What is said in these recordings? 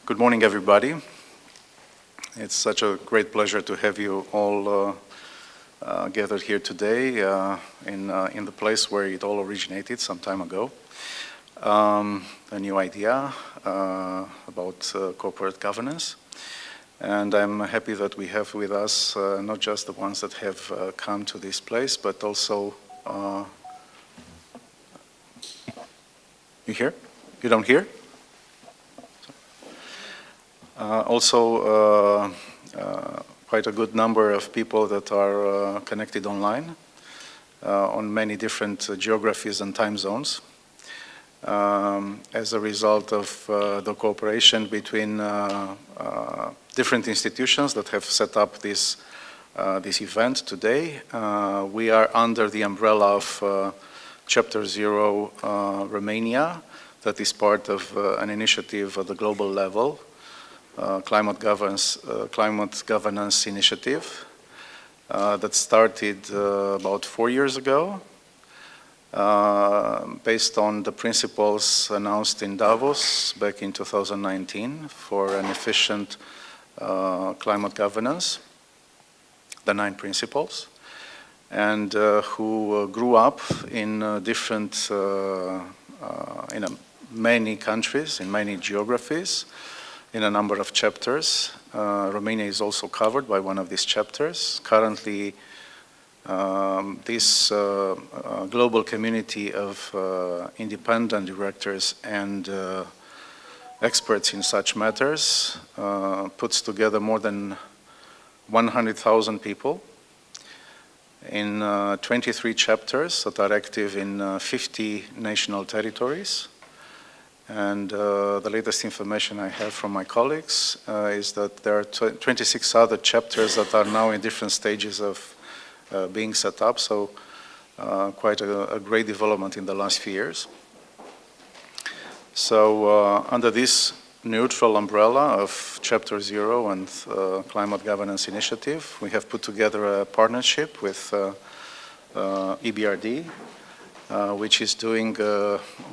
Good morning, everybody. It's such a great pleasure to have you all gathered here today in the place where it all originated some time ago. A new idea about corporate governance. And I'm happy that we have with us not just the ones that have come to this place, but also, you hear? You don't hear? Also, quite a good number of people that are connected online on many different geographies and time zones as a result of the cooperation between different institutions that have set up this event today. We are under the umbrella of Chapter Zero Romania, that is part of an initiative at the global level. Climate governance initiative that started about 4 years ago based on the principles announced in Davos back in 2019 for an efficient climate governance, the 9 principles, and who grew up in many countries, in many geographies, in a number of chapters. Romania is also covered by one of these chapters. Currently, this global community of independent directors and experts in such matters puts together more than 100,000 people in 23 chapters that are active in 50 national territories. And the latest information I have from my colleagues is that there are 26 other chapters that are now in different stages of being set up, so quite a great development in the last few years. So under this neutral umbrella of Chapter Zero and Climate Governance Initiative, we have put together a partnership with EBRD, which is doing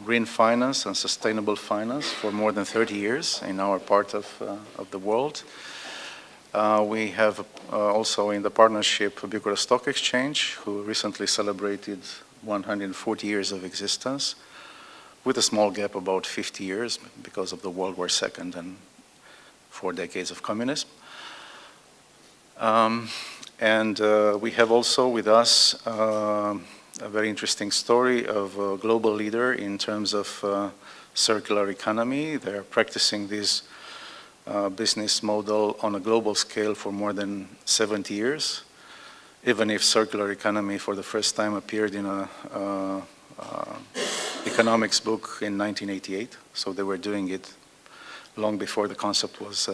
green finance and sustainable finance for more than 30 years in our part of the world. We have also in the partnership Bucharest Stock Exchange, who recently celebrated 140 years of existence, with a small gap about 50 years because of the World War II and 4 decades of communism. We have also with us a very interesting story of a global leader in terms of circular economy. They're practicing this business model on a global scale for more than 70 years, even if circular economy for the first time appeared in a economics book in 1988. So they were doing it long before the concept was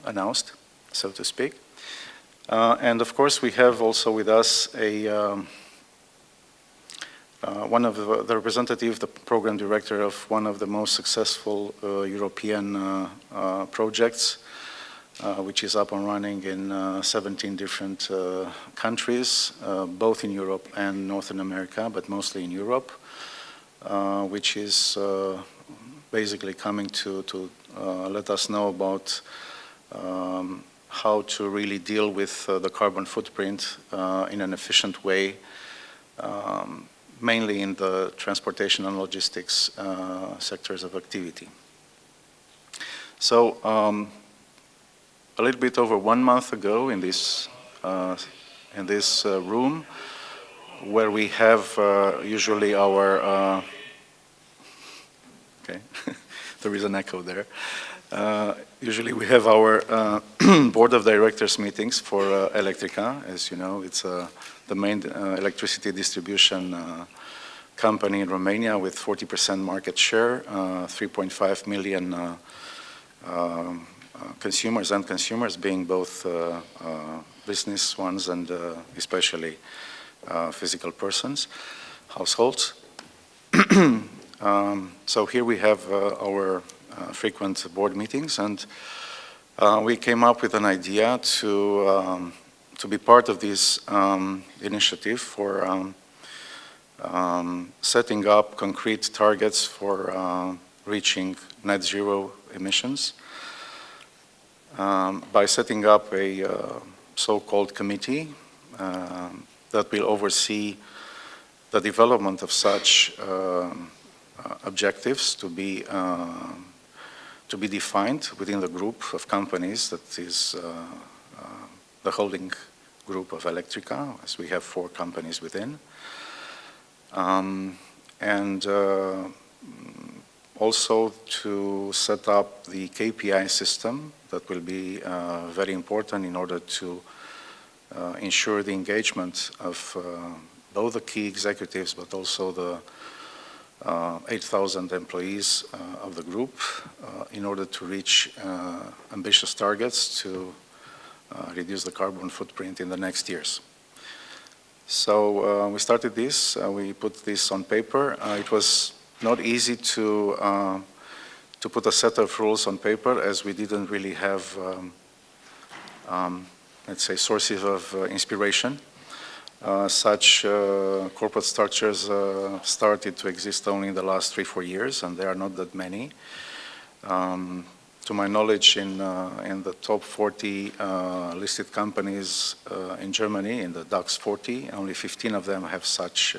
announced, so to speak. And of course, we have also with us one of the representative, the program director of one of the most successful European projects, which is up and running in 17 different countries, both in Europe and Northern America, but mostly in Europe, which is basically coming to let us know about how to really deal with the carbon footprint in an efficient way, mainly in the transportation and logistics sectors of activity. So a little bit over 1 month ago in this room, where we have usually our, okay, there is an echo there. Usually we have our board of directors meetings for Electrica. As you know, it's the main electricity distribution company in Romania with 40% market share, 3.5 million consumers and consumers, being both business ones and especially physical persons, households. So here we have our frequent board meetings, and we came up with an idea to be part of this initiative for setting up concrete targets for reaching net zero emissions by setting up a so-called committee that will oversee the development of such objectives to be defined within the group of companies that is the holding group of Electrica, as we have 4 companies within. And also to set up the KPI system that will be very important in order to ensure the engagement of both the key executives but also the 8,000 employees of the group in order to reach ambitious targets to reduce the carbon footprint in the next years. So we started this, we put this on paper. It was not easy to put a set of rules on paper as we didn't really have, let's say, sources of inspiration. Such corporate structures started to exist only in the last 3-4 years, and there are not that many. To my knowledge, in the top 40 listed companies in Germany, in the DAX 40, only 15 of them have such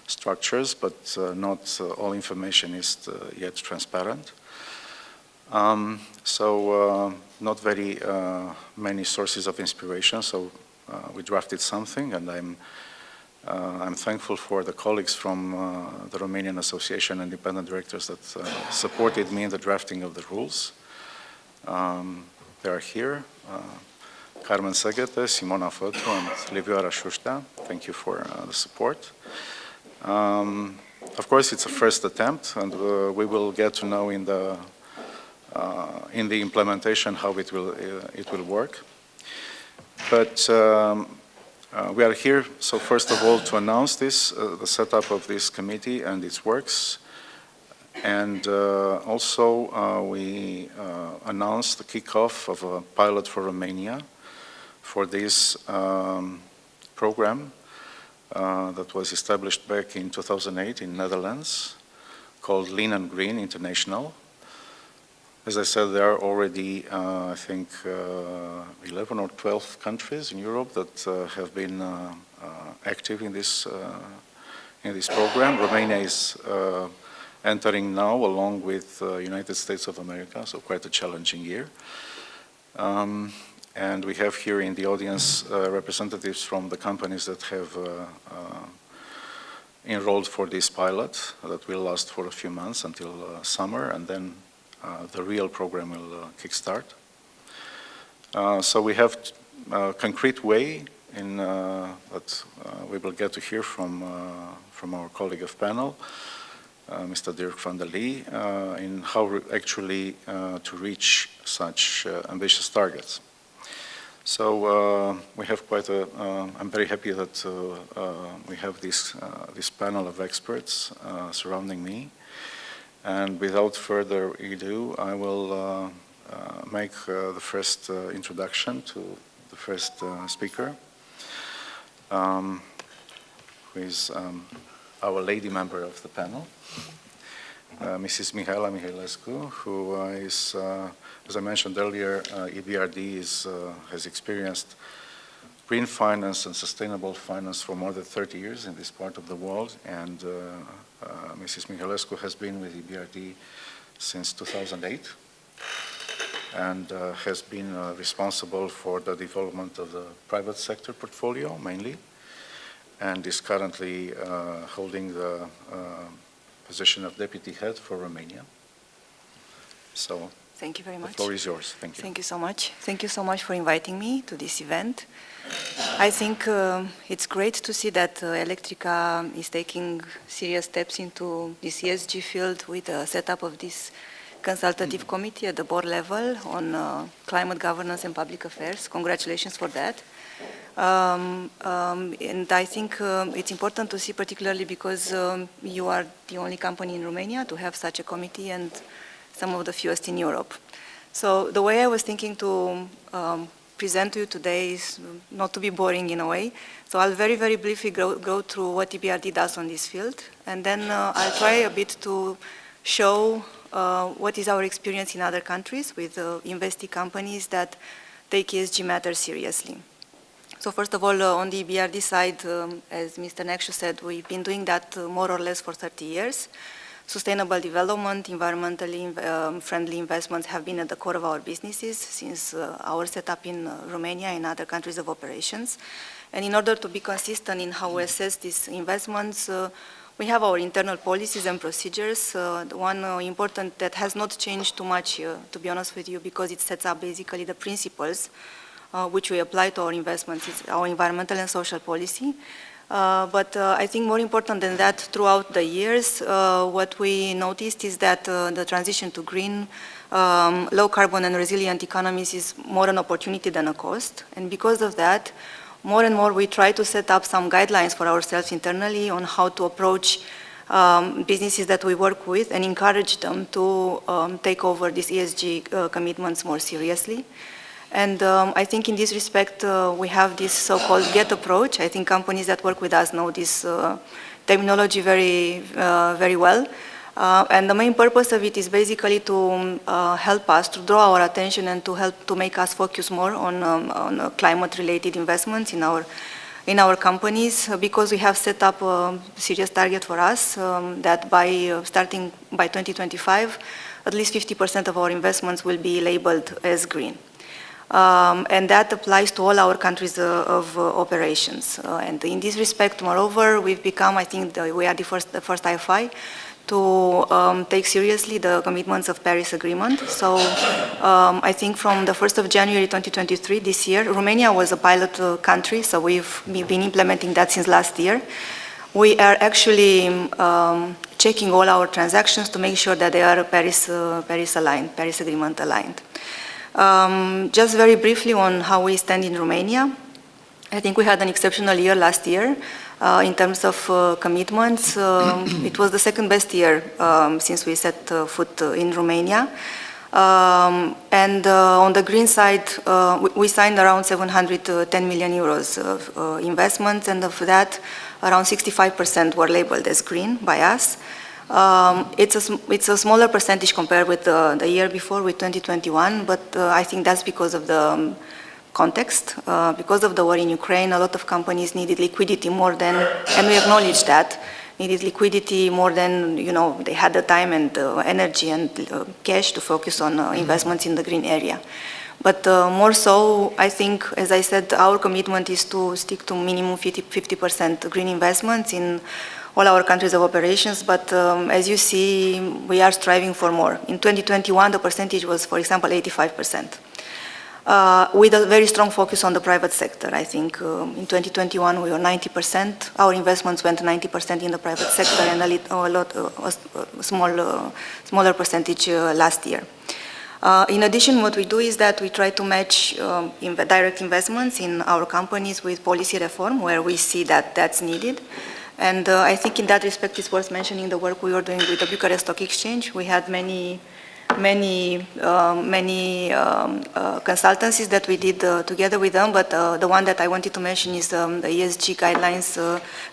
structures, but not all information is yet transparent. So not very many sources of inspiration, so we drafted something, and I'm thankful for the colleagues from the Romanian Association of Independent Directors that supported me in the drafting of the rules. They are here. Carmen Segete, Simona Fătru, and Livioara Șuștea. Thank you for the support. Of course, it's a first attempt, and we will get to know in the implementation how it will work. But we are here, so first of all, to announce this, the setup of this committee and its works. And also, we announced the kickoff of a pilot for Romania for this program that was established back in 2008 in Netherlands, called Lean and Green International. As I said, there are already, I think, 11 or 12 countries in Europe that have been active in this program. Romania is entering now along with United States of America, so quite a challenging year. And we have here in the audience representatives from the companies that have enrolled for this pilot that will last for a few months until summer, and then the real program will kickstart. So we have a concrete way in that we will get to hear from our colleague of panel, Mr. Dirk van der Lee, in how actually to reach such ambitious targets. So we have quite a, I'm very happy that we have this panel of experts surrounding me. And without further ado, I will make the first introduction to the first speaker, who is our lady member of the panel, Mrs. Mihaela Mihailescu, who is, as I mentioned earlier, EBRD has experienced green finance and sustainable finance for more than 30 years in this part of the world, and Mrs. Mihailescu has been with EBRD since 2008 and has been responsible for the development of the private sector portfolio mainly, and is currently holding the position of deputy head for Romania. So thank you very much. The floor is yours. Thank you. Thank you so much. Thank you so much for inviting me to this event. I think it's great to see that Electrica is taking serious steps into this ESG field with the setup of this consultative committee at the board level on climate governance and public affairs. Congratulations for that. And I think it's important to see, particularly because you are the only company in Romania to have such a committee and some of the fewest in Europe. So the way I was thinking to present to you today is not to be boring in a way. So I'll very, very briefly go through what EBRD does on this field, and then I'll try a bit to show what is our experience in other countries with investee companies that take ESG matters seriously. So first of all, on the EBRD side, as Mr. Nekshu said, we've been doing that more or less for 30 years. Sustainable development, environmentally friendly investments have been at the core of our businesses since our setup in Romania and other countries of operations. And in order to be consistent in how we assess these investments, we have our internal policies and procedures. The one important that has not changed too much, to be honest with you, because it sets up basically the principles which we apply to our investments. It's our environmental and social policy. But I think more important than that, throughout the years, what we noticed is that the transition to green, low carbon and resilient economies is more an opportunity than a cost. And because of that, more and more we try to set up some guidelines for ourselves internally on how to approach businesses that we work with and encourage them to take over these ESG commitments more seriously. And I think in this respect, we have this so-called GET approach. I think companies that work with us know this terminology very well. And the main purpose of it is basically to help us to draw our attention and to help to make us focus more on climate-related investments in our companies, because we have set up a serious target for us that starting by 2025, at least 50% of our investments will be labeled as green. And that applies to all our countries of operations. And in this respect, moreover, we've become, I think, we are the first IFI to take seriously the commitments of Paris Agreement. So I think from the 1st of January 2023, this year, Romania was a pilot country, so we've been implementing that since last year. We are actually checking all our transactions to make sure that they are Paris aligned, Paris Agreement aligned. Just very briefly on how we stand in Romania. I think we had an exceptional year last year in terms of commitments. It was the second best year since we set foot in Romania. And on the green side, we signed around 710 million euros of investments, and of that, around 65% were labeled as green by us. It's a smaller percentage compared with the year before, with 2021, but I think that's because of the context. Because of the war in Ukraine, a lot of companies needed liquidity more than, and we acknowledge that, needed liquidity more than, they had the time and energy and cash to focus on investments in the green area. But more so, I think, as I said, our commitment is to stick to minimum 50% green investments in all our countries of operations, but as you see, we are striving for more. In 2021, the percentage was, for example, 85%. With a very strong focus on the private sector. I think in 2021 we were 90%. Our investments went 90% in the private sector, and a smaller percentage last year. In addition, what we do is that we try to match direct investments in our companies with policy reform where we see that that's needed. And I think in that respect it's worth mentioning the work we were doing with the Bucharest Stock Exchange. We had many consultancies that we did together with them, but the one that I wanted to mention is the ESG guidelines,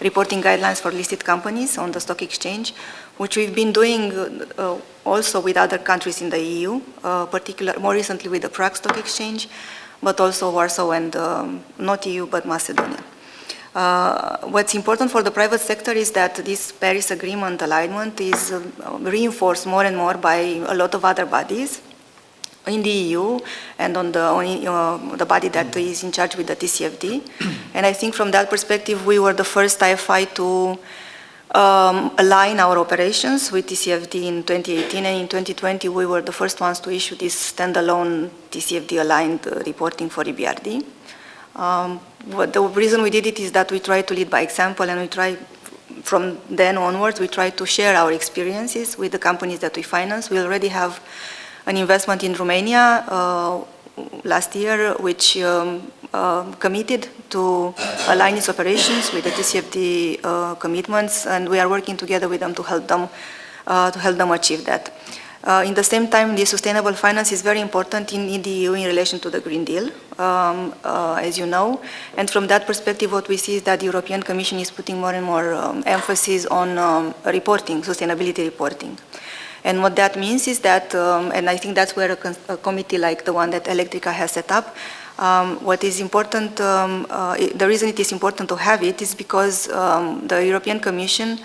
reporting guidelines for listed companies on the stock exchange, which we've been doing also with other countries in the EU, more recently with the Prague Stock Exchange, but also Warsaw and not EU, but Macedonia. What's important for the private sector is that this Paris Agreement alignment is reinforced more and more by a lot of other bodies in the EU and on the body that is in charge with the TCFD. And I think from that perspective, we were the first IFI to align our operations with TCFD in 2018, and in 2020 we were the first ones to issue this standalone TCFD aligned reporting for EBRD. The reason we did it is that we try to lead by example, and we try from then onwards, we try to share our experiences with the companies that we finance. We already have an investment in Romania last year, which committed to align its operations with the TCFD commitments, and we are working together with them to help them achieve that. In the same time, the sustainable finance is very important in the EU in relation to the Green Deal, as you know. And from that perspective, what we see is that the European Commission is putting more and more emphasis on reporting, sustainability reporting. And what that means is that, and I think that's where a committee like the one that Electrica has set up, what is important, the reason it is important to have it is because the European Commission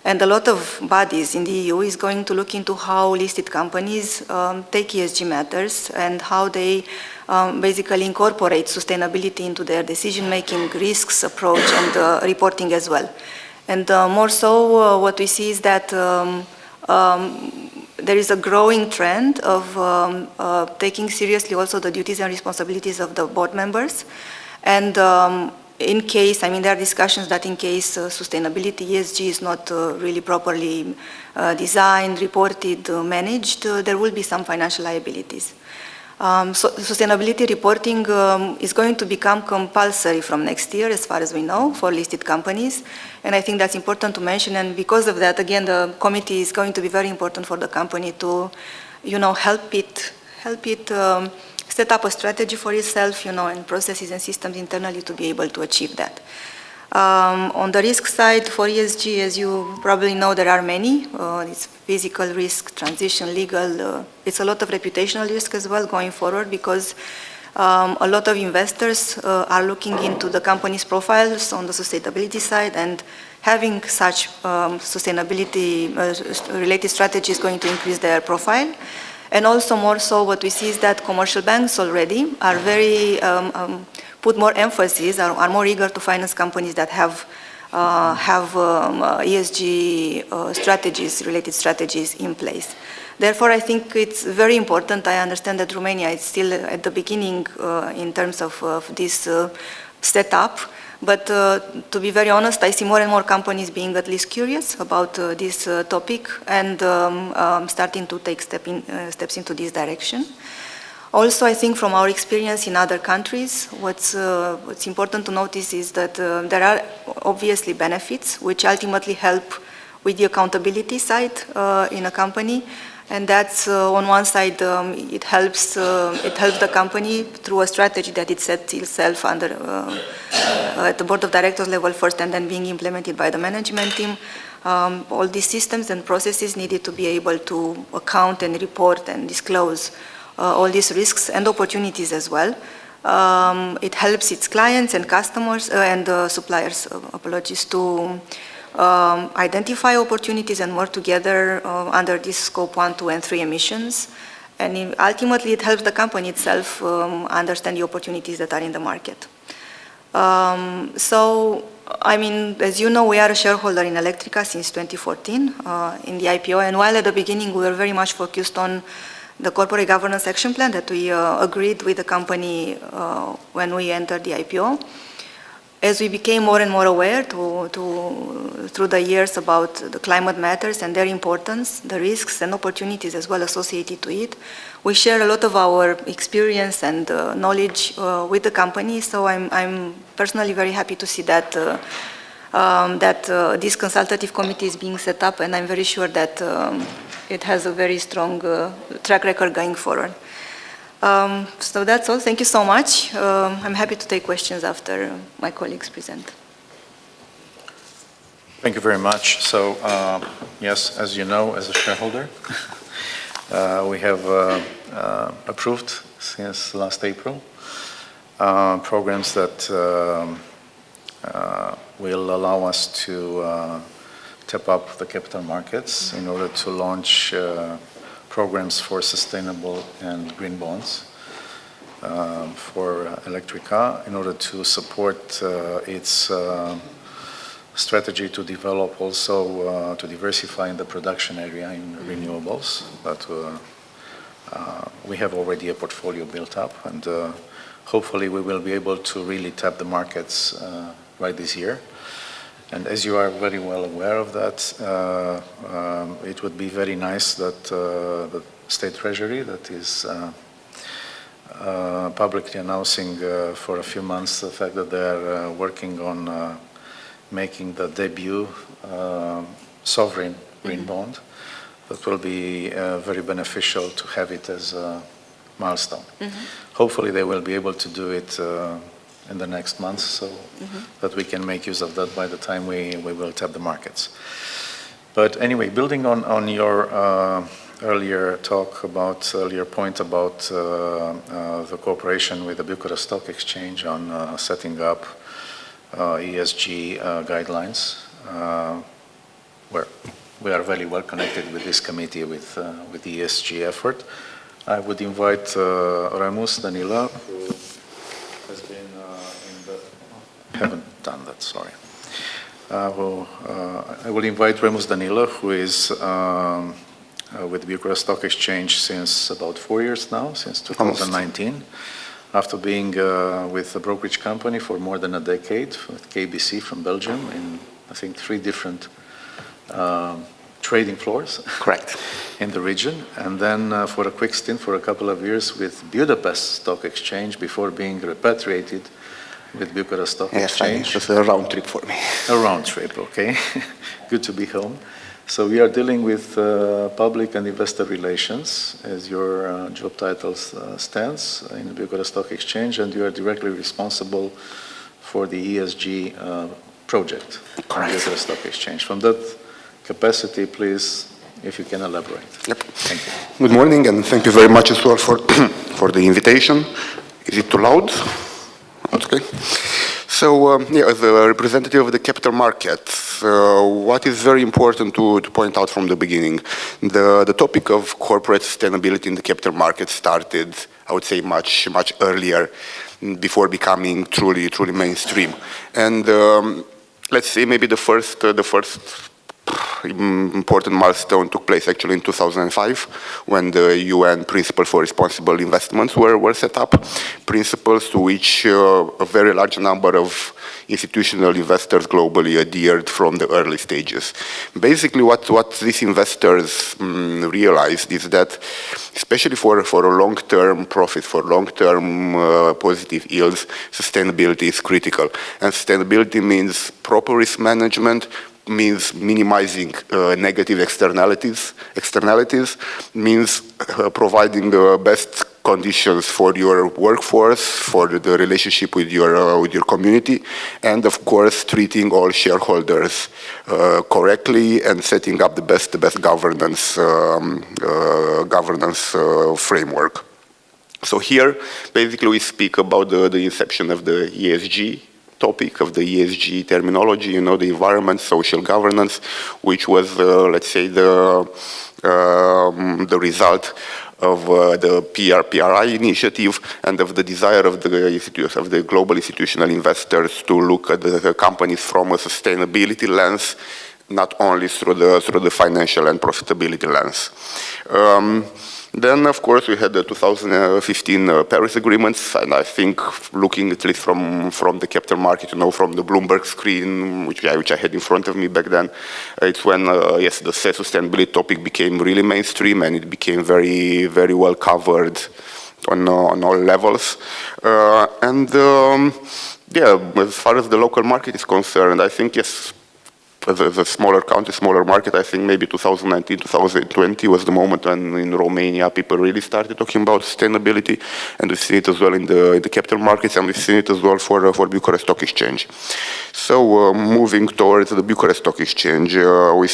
and a lot of bodies in the EU is going to look into how listed companies take ESG matters and how they basically incorporate sustainability into their decision-making, risks approach, and reporting as well. And more so, what we see is that there is a growing trend of taking seriously also the duties and responsibilities of the board members. And in case, I mean, there are discussions that in case sustainability, ESG is not really properly designed, reported, managed, there will be some financial liabilities. So sustainability reporting is going to become compulsory from next year, as far as we know, for listed companies. And I think that's important to mention. And because of that, again, the committee is going to be very important for the company to, help it set up a strategy for itself, and processes and systems internally to be able to achieve that. On the risk side for ESG, as you probably know, there are many. It's physical risk, transition, legal. It's a lot of reputational risk as well going forward because a lot of investors are looking into the company's profiles on the sustainability side, and having such sustainability related strategy is going to increase their profile. And also more so what we see is that commercial banks already are very, put more emphasis, are more eager to finance companies that have ESG strategies, related strategies in place. Therefore, I think it's very important. I understand that Romania is still at the beginning in terms of this setup. But to be very honest, I see more and more companies being at least curious about this topic and starting to take steps into this direction. Also, I think from our experience in other countries, what's important to notice is that there are obviously benefits which ultimately help with the accountability side in a company. And that's on one side, it helps the company through a strategy that it sets itself under at the board of directors level first, and then being implemented by the management team. All these systems and processes needed to be able to account and report and disclose all these risks and opportunities as well. It helps its clients and customers and suppliers, to identify opportunities and work together under this scope 1, 2, and 3 emissions. And ultimately, it helps the company itself understand the opportunities that are in the market. So, I mean, as you know, we are a shareholder in Electrica since 2014 in the IPO. And while at the beginning, we were very much focused on the corporate governance action plan that we agreed with the company when we entered the IPO. As we became more and more aware through the years about the climate matters and their importance, the risks and opportunities as well associated to it, we share a lot of our experience and knowledge with the company. So I'm personally very happy to see that this consultative committee is being set up, and I'm very sure that it has a very strong track record going forward. So that's all. Thank you so much. I'm happy to take questions after my colleagues present. Thank you very much. So, yes, as you know, as a shareholder, we have approved since last April programs that will allow us to tap up the capital markets in order to launch programs for sustainable and green bonds for Electrica in order to support its strategy to develop also to diversify in the production area in renewables. But we have already a portfolio built up, and hopefully we will be able to really tap the markets right this year. And as you are very well aware of that, it would be very nice that the State Treasury that is publicly announcing for a few months the fact that they are working on making the debut sovereign green bond, that will be very beneficial to have it as a milestone. Hopefully they will be able to do it in the next months, so that we can make use of that by the time we will tap the markets. But anyway, building on your earlier point about the cooperation with the Bucharest Stock Exchange on setting up ESG guidelines, where we are very well connected with this committee with the ESG effort. I would invite Remus Danila, who has been haven't done that, sorry. I will invite Remus Danila, who is with Bucharest Stock Exchange since about 4 years now, since 2019, after being with a brokerage company for more than a decade, with KBC from Belgium, in I think 3 different trading floors. Correct. In the region, and then for a quick stint for a couple of years with Budapest Stock Exchange before being repatriated with Bucharest Stock Exchange. Yes, it was a round trip for me. A round trip, okay. Good to be home. So we are dealing with public and investor relations, as your job title stands in the Bucharest Stock Exchange, and you are directly responsible for the ESG project on the Bucharest Stock Exchange. From that capacity, please, if you can elaborate. Yep. Thank you. Good morning, and thank you very much as well for, for the invitation. Is it too loud? Okay. So, as a representative of the capital markets, what is very important to point out from the beginning, the topic of corporate sustainability in the capital market started, I would say, much earlier, before becoming truly mainstream. And let's say maybe the first important milestone took place actually in 2005, when the UN Principles for Responsible Investments were set up, principles to which a very large number of institutional investors globally adhered from the early stages. Basically, what these investors realized is that, especially for a long-term profit, for long-term positive yields, sustainability is critical. And sustainability means proper risk management, means minimizing negative externalities, means providing the best conditions for your workforce, for the relationship with your community, and of course treating all shareholders correctly and setting up the best governance framework. So here, basically, we speak about the inception of the ESG topic, of the ESG terminology, you know, the environment, social governance, which was, let's say, the result of the PRI initiative and of the desire of the global institutional investors to look at the companies from a sustainability lens, not only through the financial and profitability lens. Then, of course, we had the 2015 Paris agreements, and I think, looking at least from the capital market, you know, from the Bloomberg screen, which I had in front of me back then, it's when, yes, the sustainability topic became really mainstream, and it became very, very well covered on all levels. Yeah, as far as the local market is concerned, I think, yes, as a smaller country, smaller market, I think maybe 2019, 2020 was the moment when in Romania people really started talking about sustainability, and we've seen it as well in the capital markets, and we've seen it as well for Bucharest Stock Exchange. So moving towards the Bucharest Stock Exchange, we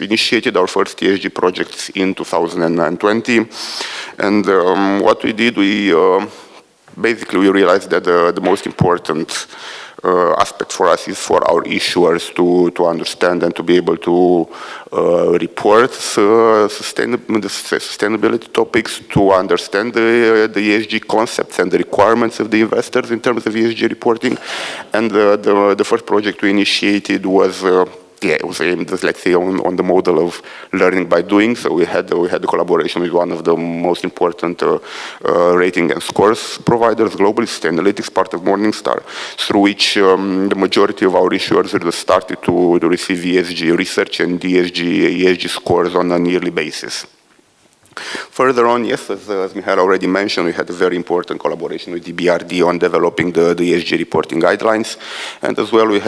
initiated our first ESG projects in 2020, and what we did, basically we realized that the most important aspect for us is for our issuers to understand and to be able to report sustainability topics, to understand the ESG concepts and the requirements of the investors in terms of ESG reporting. And the first project we initiated was it was aimed, let's say, on the model of learning by doing. So we had the collaboration with one of the most important rating and scores providers globally, Sustainalytics, part of Morningstar, through which the majority of our issuers started to receive ESG research and ESG scores on a yearly basis. Further on, yes, as Mihail already mentioned, we had a very important collaboration with the BRD on developing the ESG reporting guidelines, and as well we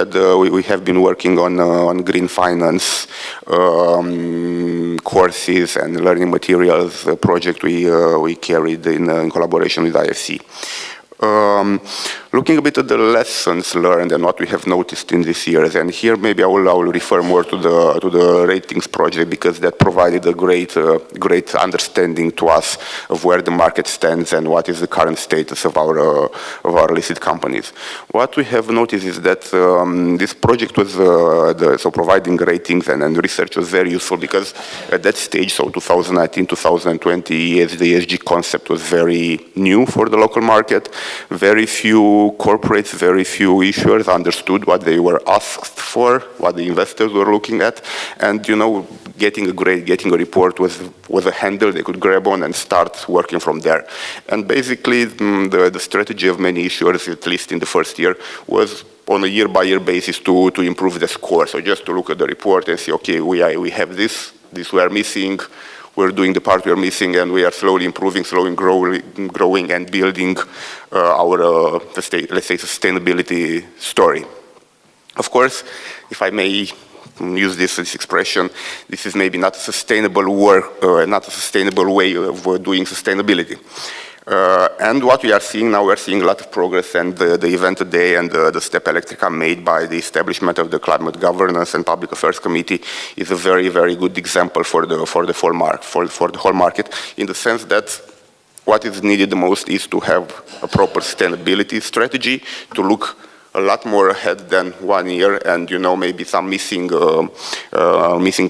have been working on green finance courses and learning materials project we carried in collaboration with IFC. Looking a bit at the lessons learned and what we have noticed in these years, and here maybe I will refer more to the ratings project because that provided a great understanding to us of where the market stands and what is the current status of our listed companies. What we have noticed is that this project was so providing ratings and research was very useful because at that stage, so 2019, 2020, the ESG concept was very new for the local market. Very few corporates, very few issuers understood what they were asked for, what the investors were looking at, and getting a report was a handle they could grab on and start working from there. And basically, the strategy of many issuers, at least in the first year, was on a year-by-year basis to improve the score. So just to look at the report and say, okay, we have this we are missing. We're doing the part we are missing, and we are slowly improving, slowly growing and building our, let's say, sustainability story. Of course, if I may use this expression, this is maybe not a sustainable not a sustainable way of doing sustainability. And what we are seeing now, we're seeing a lot of progress, and the event today and the step Electrica made by the establishment of the Climate Governance and Public Affairs Committee is a very, very good example for the whole market, in the sense that what is needed the most is to have a proper sustainability strategy, to look a lot more ahead than 1 year, and maybe some missing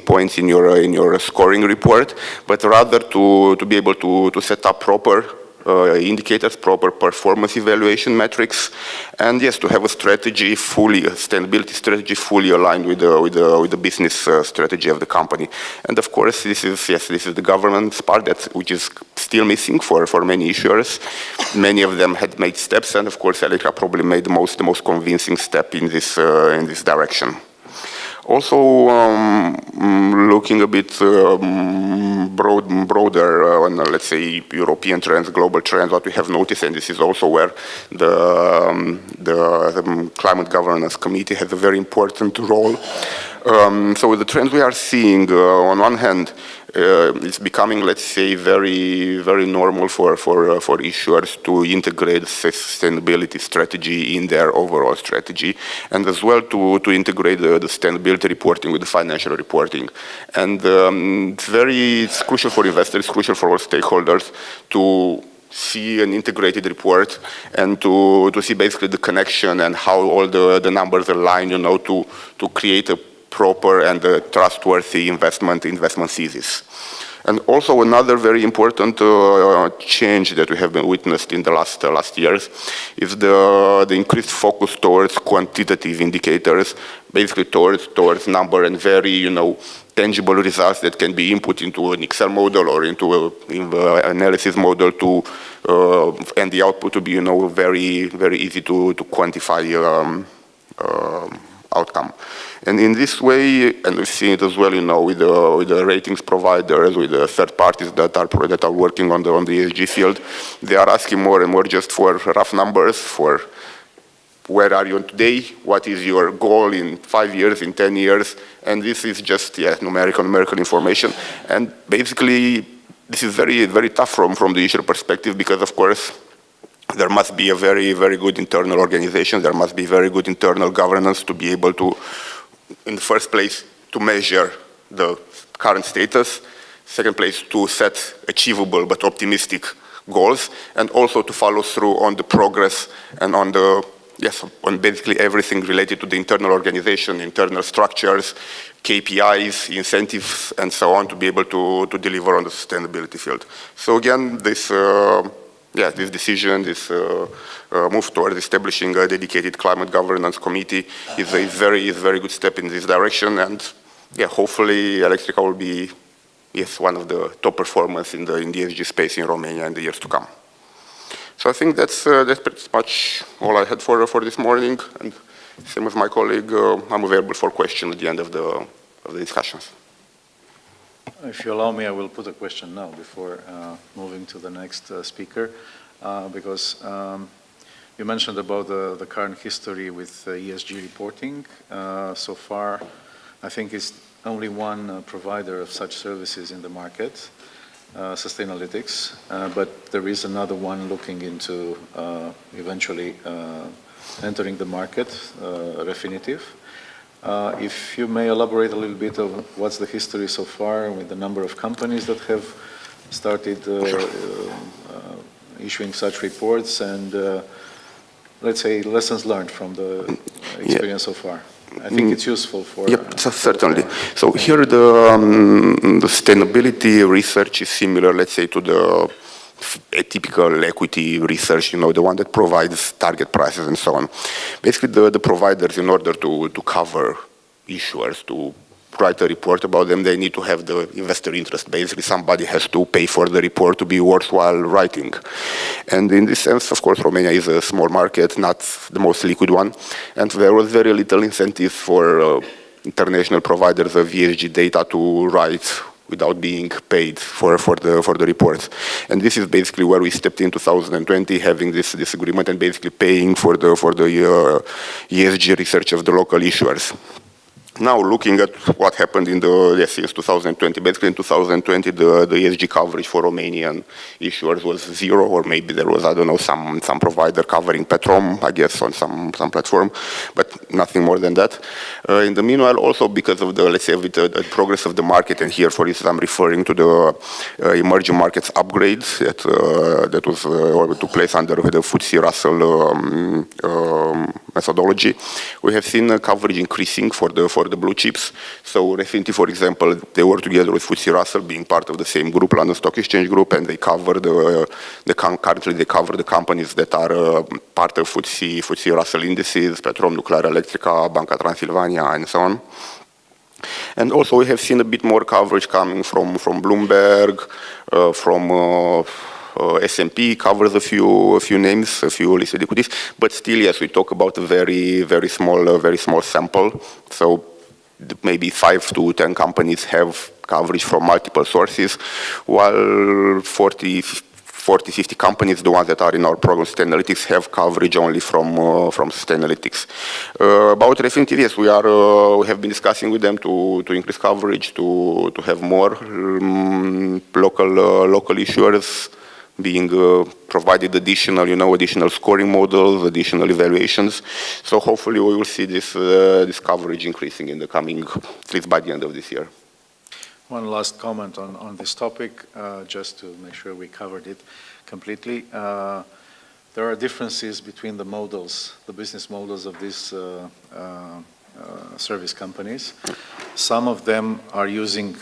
points in your scoring report, but rather to be able to set up proper indicators, proper performance evaluation metrics, and yes, to have a sustainability strategy fully aligned with the business strategy of the company. And of course, this is the governance part which is still missing for many issuers. Many of them had made steps, and of course, Electrica probably made the most convincing step in this direction. Also, looking a bit broader on, let's say, European trends, global trends, what we have noticed, and this is also where the Climate Governance Committee has a very important role. So the trends we are seeing, on one hand, it's becoming, let's say, very, very normal for issuers to integrate sustainability strategy in their overall strategy, and as well to integrate the sustainability reporting with the financial reporting. And it's crucial for investors, it's crucial for all stakeholders to see an integrated report and to see basically the connection and how all the numbers align, to create a proper and trustworthy investment thesis. And also another very important change that we have been witnessed in the last years is the increased focus towards quantitative indicators, basically towards number and very tangible results that can be input into an Excel model or into an analysis model and the output to be very, very easy to quantify outcome. And in this way, and we've seen it as well, with the ratings providers, with the third parties that are working on the ESG field, they are asking more and more just for rough numbers, for where are you today, what is your goal in 5 years, in 10 years, and this is just numerical information. And basically, this is very, very tough from the issuer perspective, because of course, there must be a very, very good internal organization. There must be very good internal governance to be able to, in the first place, to measure the current status. Second place, to set achievable but optimistic goals, and also to follow through on the progress and on basically everything related to the internal organization, internal structures, KPIs, incentives, and so on, to be able to deliver on the sustainability field. So again, this decision, this move towards establishing a dedicated climate governance committee is a very good step in this direction, and hopefully Electrica will be one of the top performers in the ESG space in Romania in the years to come. So I think that's pretty much all I had for this morning, and same with my colleague, I'm available for questions at the end of the discussions. If you allow me, I will put a question now before moving to the next speaker, because you mentioned about the current history with ESG reporting. So far, I think it's only one provider of such services in the market. Sustainalytics, but there is another one looking into eventually entering the market, Refinitiv. If you may elaborate a little bit on what's the history so far with the number of companies that have started issuing such reports and, let's say, lessons learned from the experience so far. I think it's useful for... Yep, certainly. So here the sustainability research is similar, let's say, to the typical equity research, you know, the one that provides target prices and so on. Basically, the providers, in order to cover issuers, to write a report about them, they need to have the investor interest. Basically, somebody has to pay for the report to be worthwhile writing. And in this sense, of course, Romania is a small market, not the most liquid one. And there was very little incentive for international providers of ESG data to write without being paid for the reports. And this is basically where we stepped in 2020, having this agreement and basically paying for the ESG research of the local issuers. Now, looking at what happened since 2020, basically in 2020, the ESG coverage for Romanian issuers was zero, or maybe there was, I don't know, some provider covering Petrom, I guess, on some platform, but nothing more than that. In the meanwhile, also because of the, let's say, the progress of the market, and here, for instance, I'm referring to the emerging markets upgrade that took place under the FTSE Russell methodology. We have seen coverage increasing for the blue chips. So Refinitiv, for example, they work together with FTSE Russell, being part of the same group, London Stock Exchange Group, and they cover currently they cover the companies that are part of FTSE Russell indices, Petrom, Nuclearelectrica, Banca Transilvania, and so on. And also we have seen a bit more coverage coming from Bloomberg, from S&P covers a few names, a few listed equities, but still, yes, we talk about a very small sample. So maybe 5 to 10 companies have coverage from multiple sources, while 40, 50 companies, the ones that are in our program Sustainalytics, have coverage only from Sustainalytics. About Refinitiv, yes, we have been discussing with them to increase coverage, to have more local issuers being provided additional scoring models, additional evaluations. So hopefully we will see this coverage increasing in the coming, at least by the end of this year. One last comment on this topic, just to make sure we covered it completely. There are differences between the models, the business models of these service companies. Some of them are using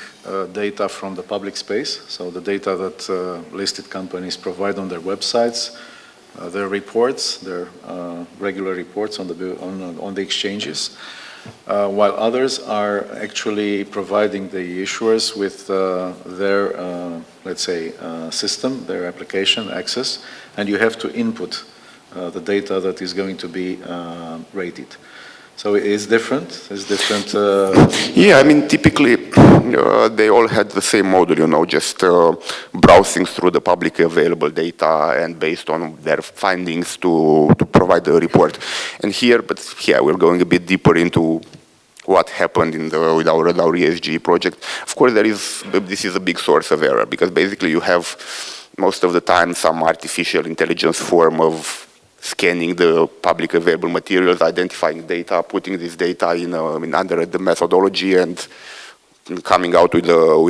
data from the public space, so the data that listed companies provide on their websites, their reports, their regular reports on the exchanges, while others are actually providing the issuers with their, let's say, system, their application access, and you have to input the data that is going to be rated. So it is different? It's different? Yeah, I mean, typically they all had the same model, just browsing through the publicly available data and based on their findings to provide the report. And here, we're going a bit deeper into what happened with our ESG project. Of course, this is a big source of error, because basically you have most of the time some artificial intelligence form of scanning the public available materials, identifying data, putting this data under the methodology and coming out with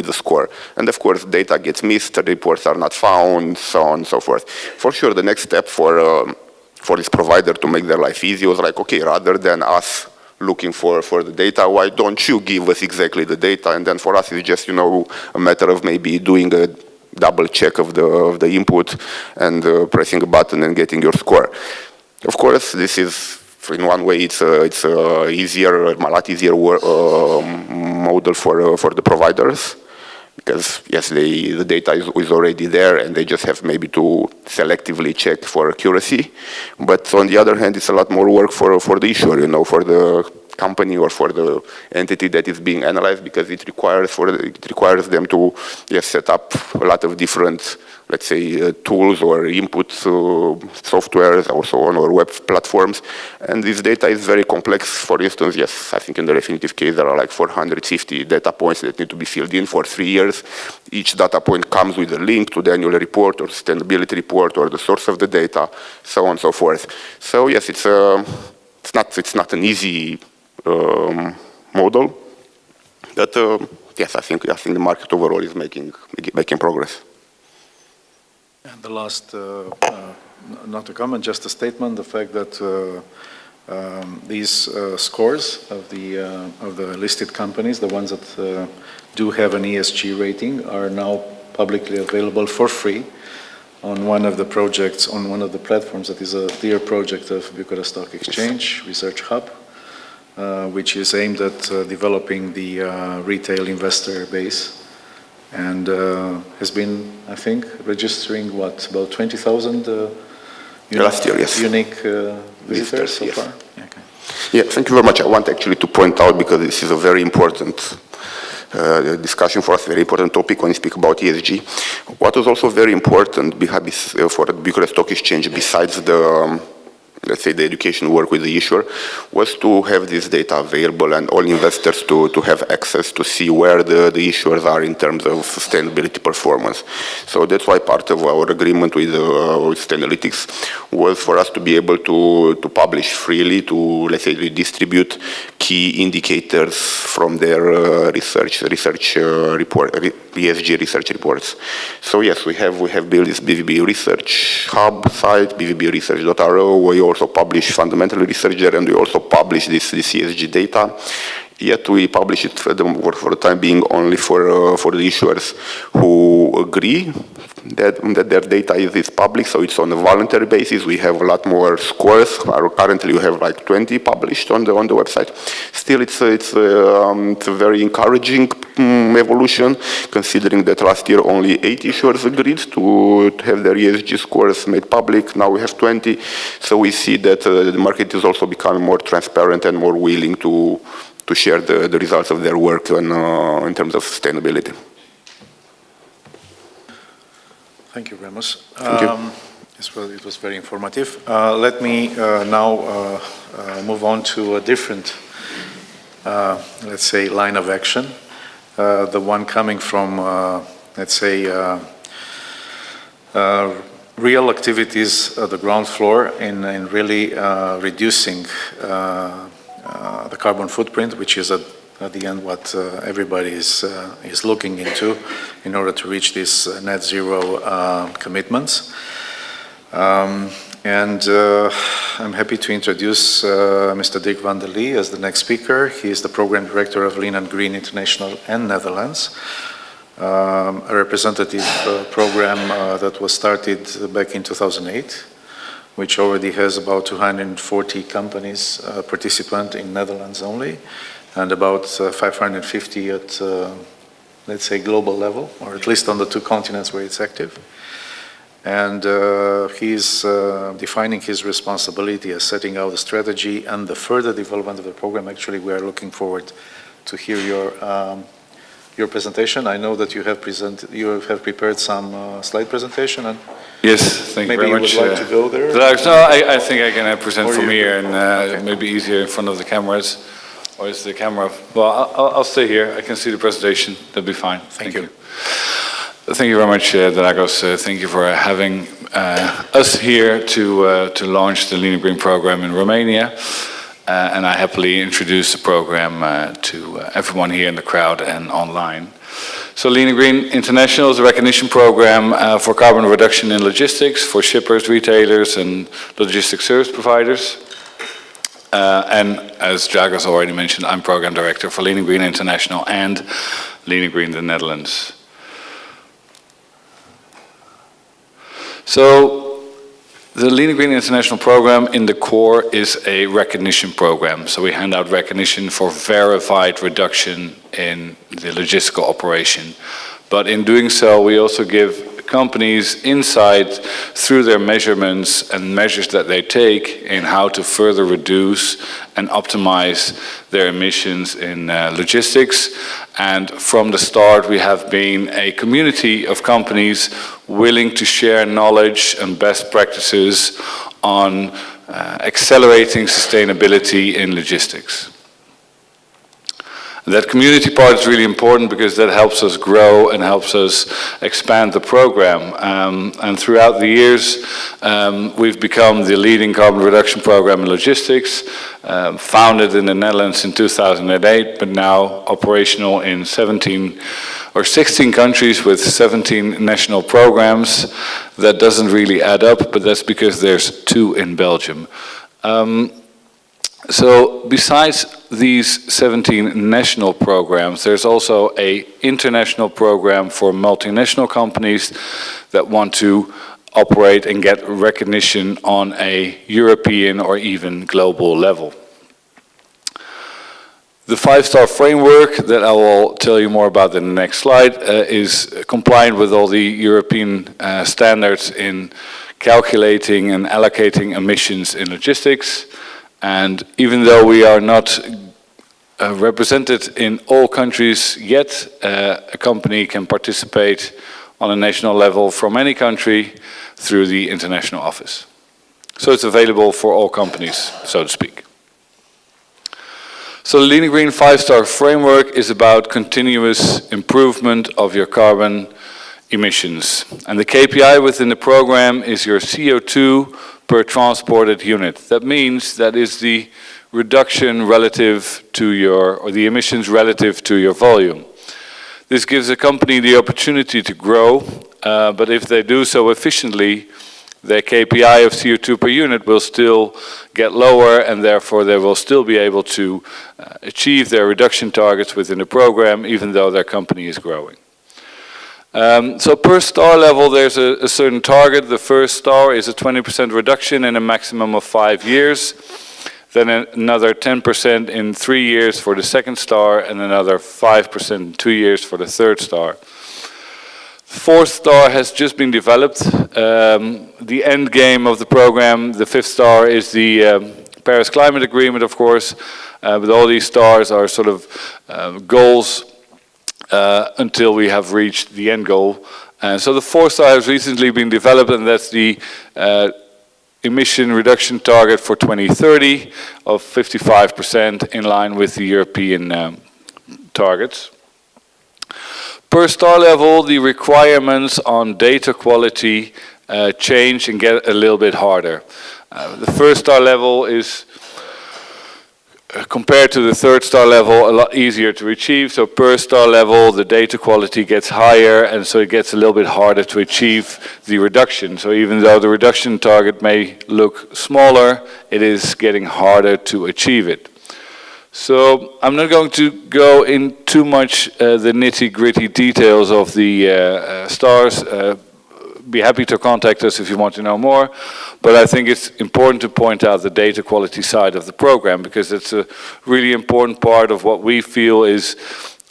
the score. And of course, data gets missed, the reports are not found, so on and so forth. For sure, the next step for this provider to make their life easy was like, okay, rather than us looking for the data, why don't you give us exactly the data? And then for us, it's just, a matter of maybe doing a double check of the input and pressing a button and getting your score. Of course, this is, in one way, it's a lot easier model for the providers, because yes, the data is already there and they just have maybe to selectively check for accuracy. But on the other hand, it's a lot more work for the issuer, for the company or for the entity that is being analyzed, because it requires them to set up a lot of different, let's say, tools or input softwares or so on, or web platforms. And this data is very complex. For instance, yes, I think in the Refinitiv case there are like 450 data points that need to be filled in for 3 years. Each data point comes with a link to the annual report or sustainability report or the source of the data, so on and so forth. So yes, it's not an easy model, but yes, I think the market overall is making progress. And the last, not a comment, just a statement, the fact that these scores of the listed companies, the ones that do have an ESG rating, are now publicly available for free on one of the projects, on one of the platforms that is a dear project of Bucharest Stock Exchange Research Hub, which is aimed at developing the retail investor base. And has been, I think, registering about 20,000 last year, yes, unique visitors so yes. far. Okay. Yeah, thank you very much. I want actually to point out, because this is a very important discussion for us, very important topic when we speak about ESG. What is also very important for the Bucharest Stock Exchange, besides the let's say the education work with the issuer, was to have this data available and all investors to have access to see where the issuers are in terms of sustainability performance. So that's why part of our agreement with Sustainalytics was for us to be able to publish freely, to, let's say, distribute key indicators from their ESG research reports. So yes, we have built this BVB Research Hub site, bvbresearch.ro. We also publish fundamental research there, and we also publish this ESG data. Yet we publish it for the time being only for the issuers who agree that their data is public, so it's on a voluntary basis. We have a lot more scores. Currently, we have like 20 published on the website. Still, it's a very encouraging evolution, considering that last year only 8 issuers agreed to have their ESG scores made public. Now we have 20, so we see that the market is also becoming more transparent and more willing to share the results of their work in terms of sustainability. Thank you, Remus. Thank you. It was very informative. Let me now move on to a different, let's say, line of action. The one coming from, let's say, real activities at the ground floor in really reducing the carbon footprint, which is at the end what everybody is looking into in order to reach these net zero commitments. And I'm happy to introduce Mr. Dirk van der Lee as the next speaker. He is the Program Director of Lean and Green International and Netherlands, a representative program that was started back in 2008, which already has about 240 companies participant in Netherlands only, and about 550 at, let's say, global level, or at least on the 2 continents where it's active. And he's defining his responsibility as setting out the strategy and the further development of the program. Actually, we are looking forward to hear your presentation. I know that you have prepared some slide presentation, and yes, thank you very much. Maybe you would like to go there? No, I think I can present from here, and okay. Maybe easier in front of the cameras. Or is the camera? Well, I'll stay here. I can see the presentation. That'll be fine. Thank you. Thank you very much, Dragos. Thank you for having us here to launch the Lean and Green program in Romania. And I happily introduce the program to everyone here in the crowd and online. So Lean and Green International is a recognition program for carbon reduction in logistics for shippers, retailers, and logistics service providers. And as Dragos already mentioned, I'm Program Director for Lean and Green International and Lean and Green the Netherlands. So the Lean and Green International program in the core is a recognition program. So we hand out recognition for verified reduction in the logistical operation. But in doing so, we also give companies insight through their measurements and measures that they take in how to further reduce and optimize their emissions in logistics. And from the start, we have been a community of companies willing to share knowledge and best practices on accelerating sustainability in logistics. That community part is really important because that helps us grow and helps us expand the program. And throughout the years, we've become the leading carbon reduction program in logistics, founded in the Netherlands in 2008, but now operational in 16 countries with 17 national programs. That doesn't really add up, but that's because there's 2 in Belgium. So besides these 17 national programs, there's also an international program for multinational companies that want to operate and get recognition on a European or even global level. The 5-star framework that I will tell you more about in the next slide is compliant with all the European standards in calculating and allocating emissions in logistics. And even though we are not represented in all countries yet, a company can participate on a national level from any country through the international office. So it's available for all companies, so to speak. So the Lean and Green 5-star framework is about continuous improvement of your carbon emissions. And the KPI within the program is your CO2 per transported unit. That means that is the reduction relative to or the emissions relative to your volume. This gives a company the opportunity to grow, but if they do so efficiently, their KPI of CO2 per unit will still get lower, and therefore they will still be able to achieve their reduction targets within the program, even though their company is growing. So per star level, there's a certain target. The first star is a 20% reduction in a maximum of 5 years. Then another 10% in 3 years for the second star, and another 5% in 2 years for the third star. The 4th star has just been developed. The end game of the program, the 5th star, is the Paris Climate Agreement, of course. But all these stars are sort of goals until we have reached the end goal. So the 4th star has recently been developed, and that's the emission reduction target for 2030 of 55%, in line with the European targets. Per star level, the requirements on data quality change and get a little bit harder. The 1st star level is compared to the 3rd star level, a lot easier to achieve. So per star level, the data quality gets higher, and so it gets a little bit harder to achieve the reduction. So even though the reduction target may look smaller, it is getting harder to achieve it. So I'm not going to go in too much the nitty-gritty details of the stars. Be happy to contact us if you want to know more. But I think it's important to point out the data quality side of the program, because it's a really important part of what we feel is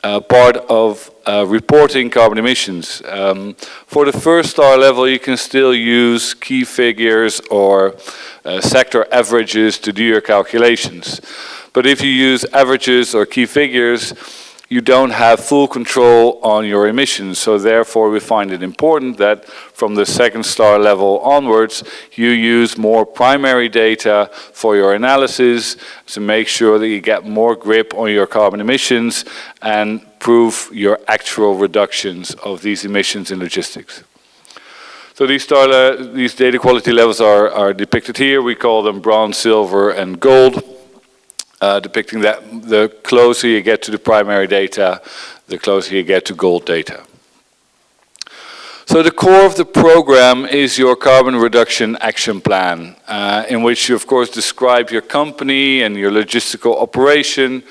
part of reporting carbon emissions. For the 1st star level, you can still use key figures or sector averages to do your calculations. But if you use averages or key figures, you don't have full control on your emissions. So therefore, we find it important that from the 2nd star level onwards, you use more primary data for your analysis to make sure that you get more grip on your carbon emissions and prove your actual reductions of these emissions in logistics. So these data quality levels are depicted here. We call them bronze, silver, and gold. Depicting that the closer you get to the primary data, the closer you get to gold data. So the core of the program is your carbon reduction action plan, in which you of course describe your company and your logistical operation.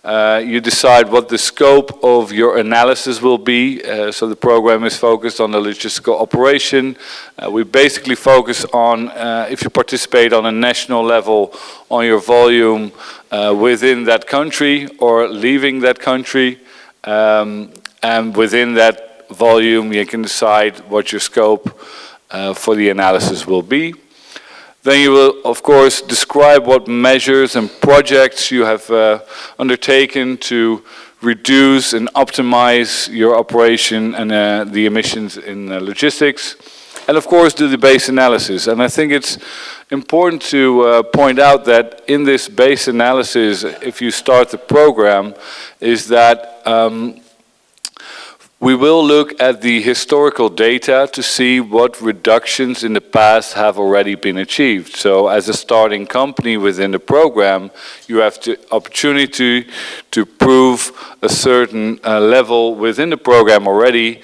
You decide what the scope of your analysis will be. So the program is focused on the logistical operation. We basically focus on, if you participate on a national level, on your volume within that country or leaving that country. And within that volume, you can decide what your scope for the analysis will be. Then you will, of course, describe what measures and projects you have undertaken to reduce and optimize your operation and the emissions in logistics. And of course, do the base analysis. And I think it's important to point out that in this base analysis, if you start the program, is that we will look at the historical data to see what reductions in the past have already been achieved. So as a starting company within the program, you have the opportunity to prove a certain level within the program already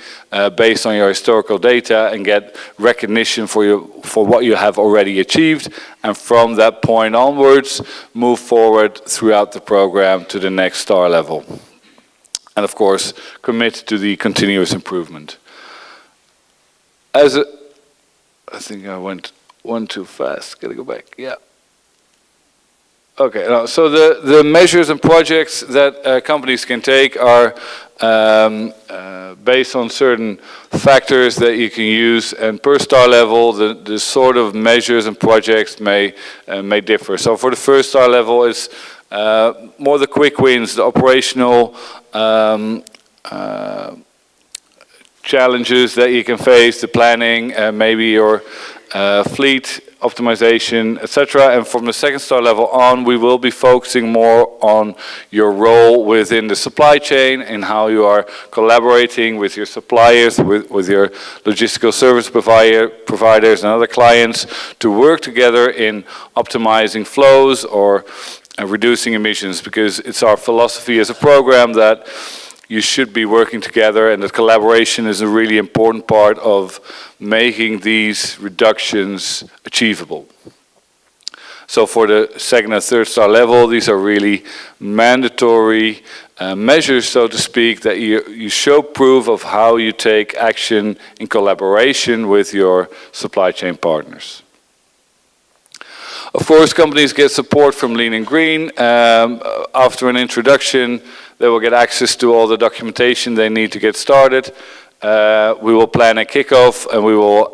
based on your historical data and get recognition for what you have already achieved. And from that point onwards, move forward throughout the program to the next star level. And of course, commit to the continuous improvement. I think I went one too fast. Gotta go back. Yeah. Okay. So the measures and projects that companies can take are based on certain factors that you can use, and per star level, the sort of measures and projects may differ. So for the first star level, it's more the quick wins, the operational challenges that you can face, the planning, maybe your fleet optimization, etc. And from the second star level on, we will be focusing more on your role within the supply chain and how you are collaborating with your suppliers, with your logistical service providers and other clients to work together in optimizing flows or reducing emissions, because it's our philosophy as a program that you should be working together, and that collaboration is a really important part of making these reductions achievable. So for the second and third star level, these are really mandatory measures, so to speak, that you show proof of how you take action in collaboration with your supply chain partners. Of course, companies get support from Lean and Green. After an introduction, they will get access to all the documentation they need to get started. We will plan a kickoff, and we will,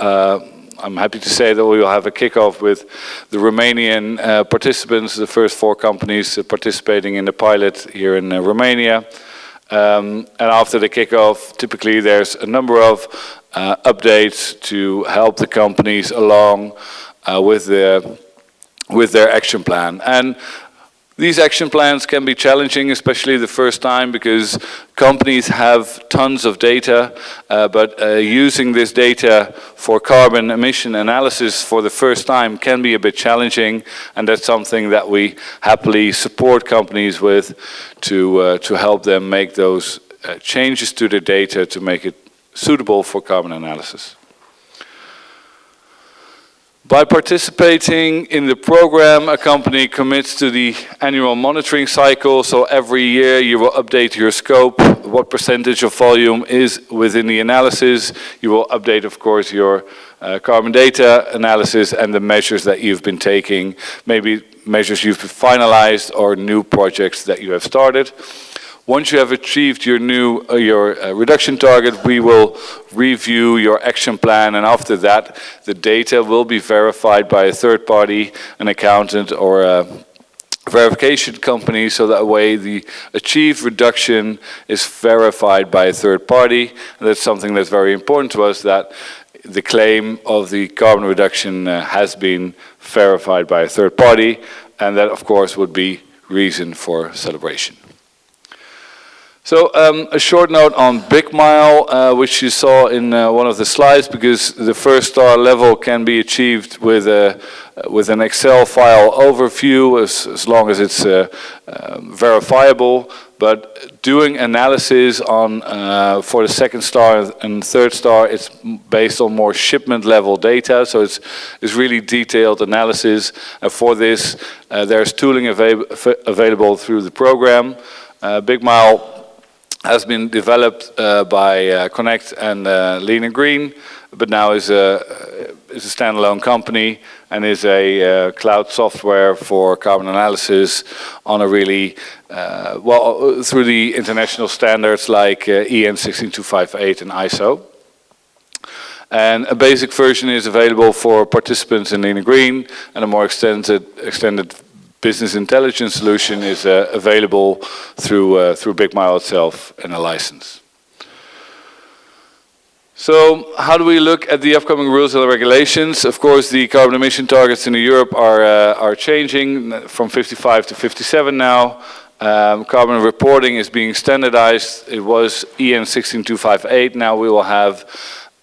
I'm happy to say that we will have a kickoff with the Romanian participants, the first 4 companies participating in the pilot here in Romania. And after the kickoff, typically there's a number of updates to help the companies along with their action plan. And these action plans can be challenging, especially the first time, because companies have tons of data, but using this data for carbon emission analysis for the first time can be a bit challenging, and that's something that we happily support companies with to help them make those changes to their data to make it suitable for carbon analysis. By participating in the program, a company commits to the annual monitoring cycle. So every year you will update your scope, what percentage of volume is within the analysis. You will update, of course, your carbon data analysis and the measures that you've been taking, maybe measures you've finalized or new projects that you have started. Once you have achieved your reduction target, we will review your action plan, and after that, the data will be verified by a third party, an accountant or a verification company, so that way the achieved reduction is verified by a third party. And that's something that's very important to us, that the claim of the carbon reduction has been verified by a third party, and that, of course, would be reason for celebration. So a short note on Big Mile, which you saw in one of the slides, because the first star level can be achieved with an Excel file overview as long as it's verifiable. But doing analysis on for the second star and third star, it's based on more shipment level data, so it's really detailed analysis. And for this, there's tooling available through the program. Big Mile has been developed by Connect and Lean and Green. but now is a standalone company and is a cloud software for carbon analysis on a really, through the international standards like EN 16258 and ISO. And a basic version is available for participants in Lean and Green, and a more extended business intelligence solution is available through BigMile itself and a license. So how do we look at the upcoming rules and regulations? Of course, the carbon emission targets in Europe are changing from 55 to 57 now. Carbon reporting is being standardized. It was EN 16258. Now we will have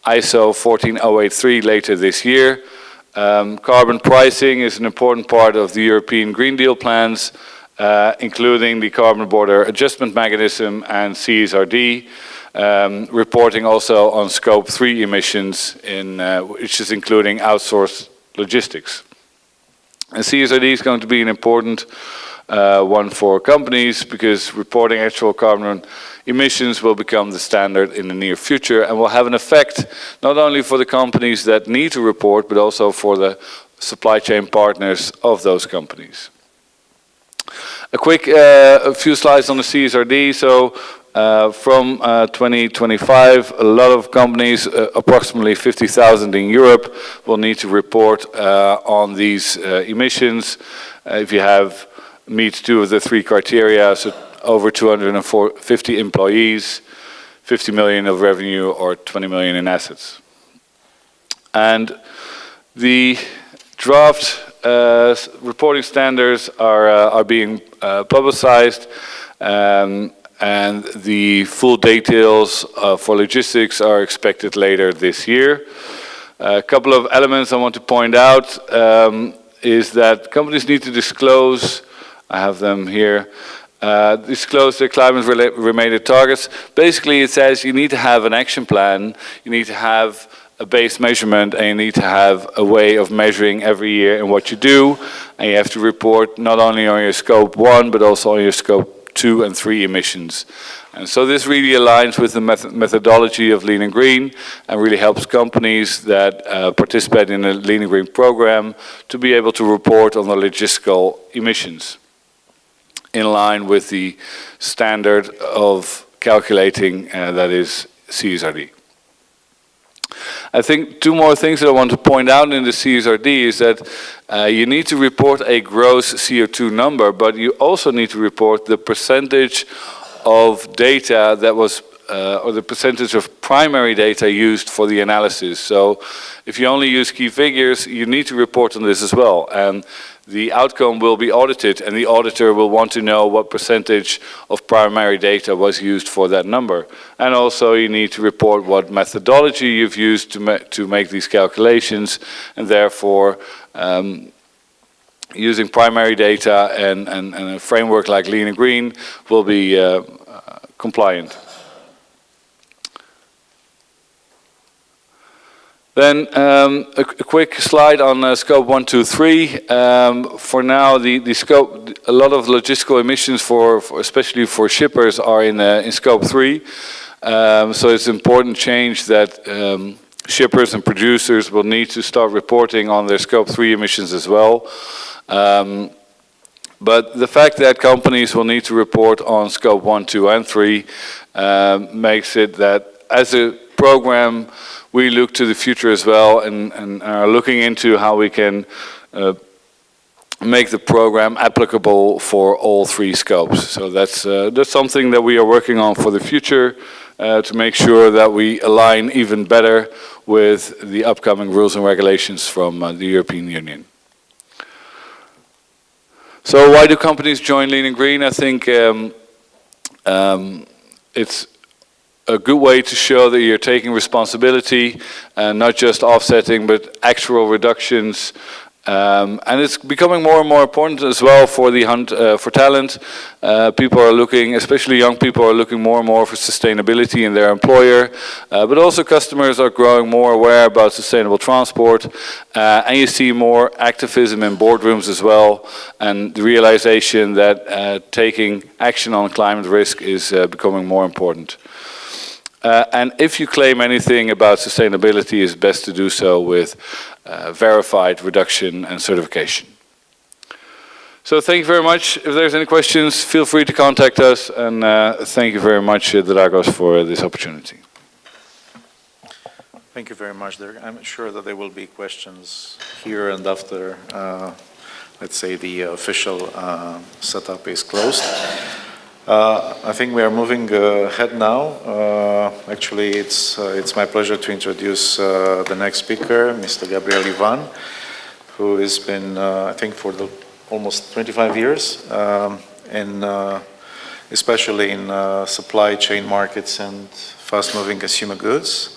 ISO 14083 later this year. Carbon pricing is an important part of the European Green Deal plans, including the Carbon Border Adjustment Mechanism and CSRD. Reporting also on Scope 3 emissions, which is including outsourced logistics. And CSRD is going to be an important one for companies because reporting actual carbon emissions will become the standard in the near future and will have an effect not only for the companies that need to report, but also for the supply chain partners of those companies. A few slides on the CSRD. So from 2025, a lot of companies, approximately 50,000 in Europe, will need to report on these emissions. If you meet 2 of the 3 criteria, so over 250 employees, 50 million of revenue, or 20 million in assets. And the draft reporting standards are being publicized, and the full details for logistics are expected later this year. A couple of elements I want to point out is that companies need to disclose, I have them here, disclose their climate-related targets. Basically, it says you need to have an action plan, you need to have a base measurement, and you need to have a way of measuring every year in what you do, and you have to report not only on your Scope 1, but also on your Scope 2 and 3 emissions. And so this really aligns with the methodology of Lean and Green and really helps companies that participate in the Lean and Green program to be able to report on the logistical emissions in line with the standard of calculating, that is CSRD. I think 2 more things that I want to point out in the CSRD is that you need to report a gross CO2 number, but you also need to report the percentage of data that was, or the percentage of primary data used for the analysis. So if you only use key figures, you need to report on this as well. And the outcome will be audited, and the auditor will want to know what percentage of primary data was used for that number. And also you need to report what methodology you've used to make these calculations, and therefore using primary data and a framework like Lean and Green will be compliant. Then a quick slide on Scope 1, 2, 3. For now, the scope, a lot of logistical emissions for especially for shippers are in Scope 3. So it's an important change that shippers and producers will need to start reporting on their Scope 3 emissions as well. But the fact that companies will need to report on Scope 1, 2, and 3 makes it that as a program we look to the future as well and are looking into how we can make the program applicable for all 3 scopes. So that's something that we are working on for the future to make sure that we align even better with the upcoming rules and regulations from the European Union. So why do companies join Lean and Green? I think it's a good way to show that you're taking responsibility and not just offsetting, but actual reductions. And it's becoming more and more important as well for the hunt for talent. People are looking, especially young people, are looking more and more for sustainability in their employer. But also customers are growing more aware about sustainable transport. And you see more activism in boardrooms as well. And the realization that taking action on climate risk is becoming more important. And if you claim anything about sustainability, it's best to do so with verified reduction and certification. So thank you very much. If there's any questions, feel free to contact us. And thank you very much, Dragos, for this opportunity. Thank you very much, Dirk. I'm sure that there will be questions here and after, let's say, the official setup is closed. I think we are moving ahead now. Actually, it's my pleasure to introduce the next speaker, Mr. Gabriel Ivan, who has been, I think, for almost 25 years, especially in supply chain markets and fast-moving consumer goods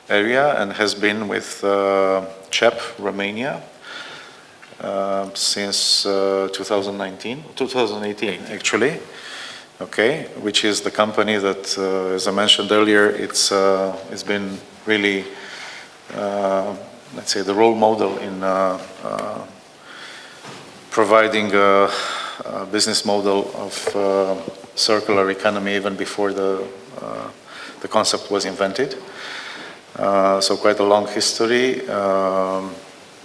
area, and has been with CEP Romania since 2018 actually, okay, which is the company that, as I mentioned earlier, it's been really, let's say, the role model in providing a business model of circular economy even before the concept was invented. So quite a long history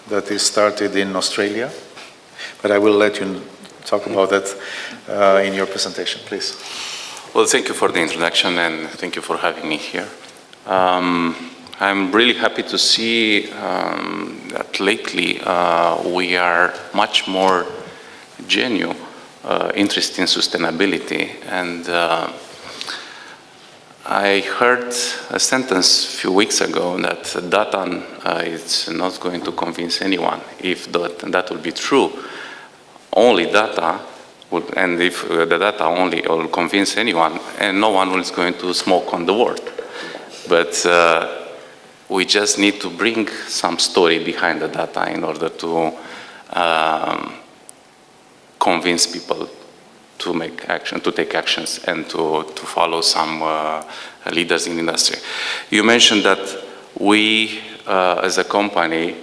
that is started in Australia, but I will let you talk about that in your presentation, please. Well, thank you for the introduction and thank you for having me here. I'm really happy to see that lately we are much more genuine, interested in sustainability, and I heard a sentence a few weeks ago that data is not going to convince anyone. If that will be true, only data would, and if the data only will convince anyone, and no one is going to smoke on the world. But we just need to bring some story behind the data in order to convince people to make action, to take actions, and to follow some leaders in the industry. You mentioned that we, as a company,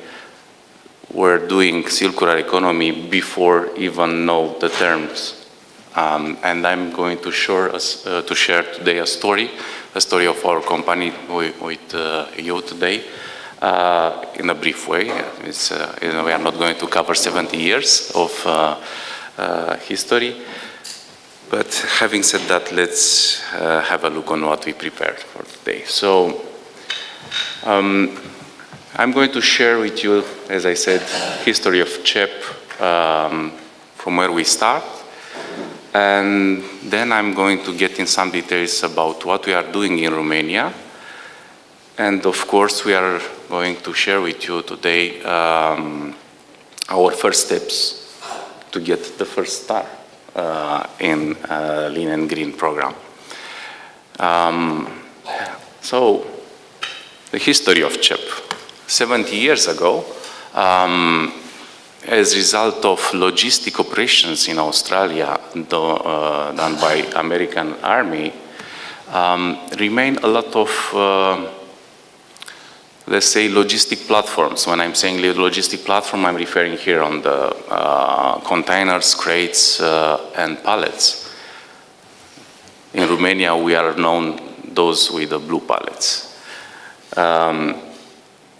were doing circular economy before even know the terms. And I'm going to share today a story of our company with you today in a brief way. We are not going to cover 70 years of history. But having said that, let's have a look on what we prepared for today. So I'm going to share with you, as I said, history of CEP from where we start. And then I'm going to get in some details about what we are doing in Romania. And of course, we are going to share with you today our first steps to get the first star in Lean and Green program. So, the history of CEP. 70 years ago, as a result of logistic operations in Australia done by American Army, remain a lot of, let's say, logistic platforms. When I'm saying logistic platform, I'm referring here on the containers, crates, and pallets. In Romania, we are known those with the blue pallets.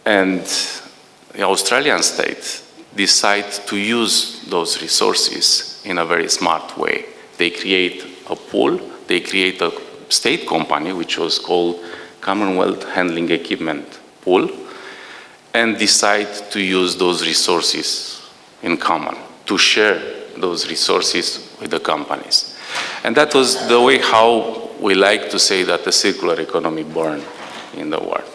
And the Australian state decide to use those resources in a very smart way. They create a pool, they create a state company, which was called Commonwealth Handling Equipment Pool, and decide to use those resources in common, to share those resources with the companies. And that was the way how we like to say that the circular economy born in the world.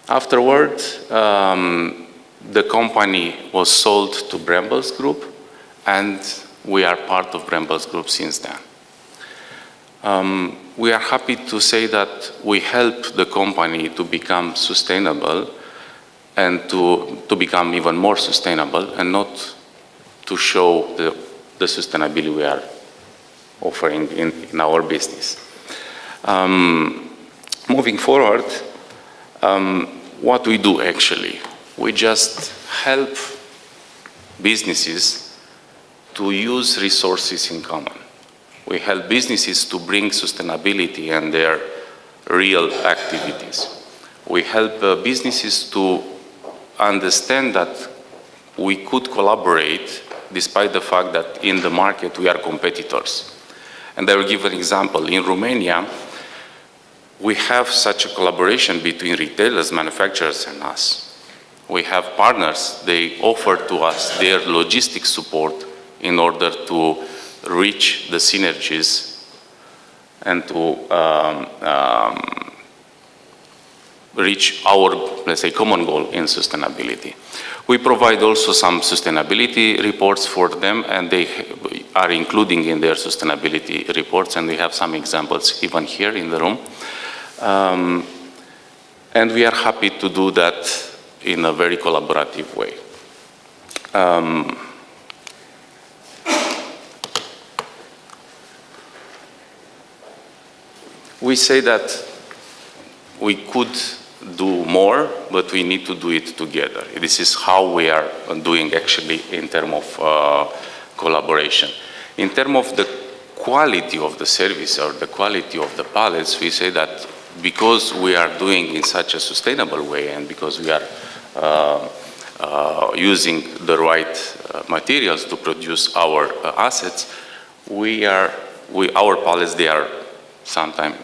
Afterward, the company was sold to Brambles Group, and we are part of Brambles Group since then. We are happy to say that we help the company to become sustainable and to become even more sustainable, and not to show the sustainability we are offering in our business. Moving forward, what we do actually, we just help businesses to use resources in common. We help businesses to bring sustainability and their real activities. We help businesses to understand that we could collaborate despite the fact that in the market we are competitors. And I will give an example. In Romania, we have such a collaboration between retailers, manufacturers, and us. We have partners. They offer to us their logistics support in order to reach the synergies and to reach our, let's say, common goal in sustainability. We provide also some sustainability reports for them, and they are including in their sustainability reports, and we have some examples even here in the room. And we are happy to do that in a very collaborative way. We say that we could do more, but we need to do it together. This is how we are doing actually in terms of collaboration. In terms of the quality of the service or the quality of the pallets, we say that because we are doing in such a sustainable way and because we are using the right materials to produce our assets, our pallets, they are sometimes,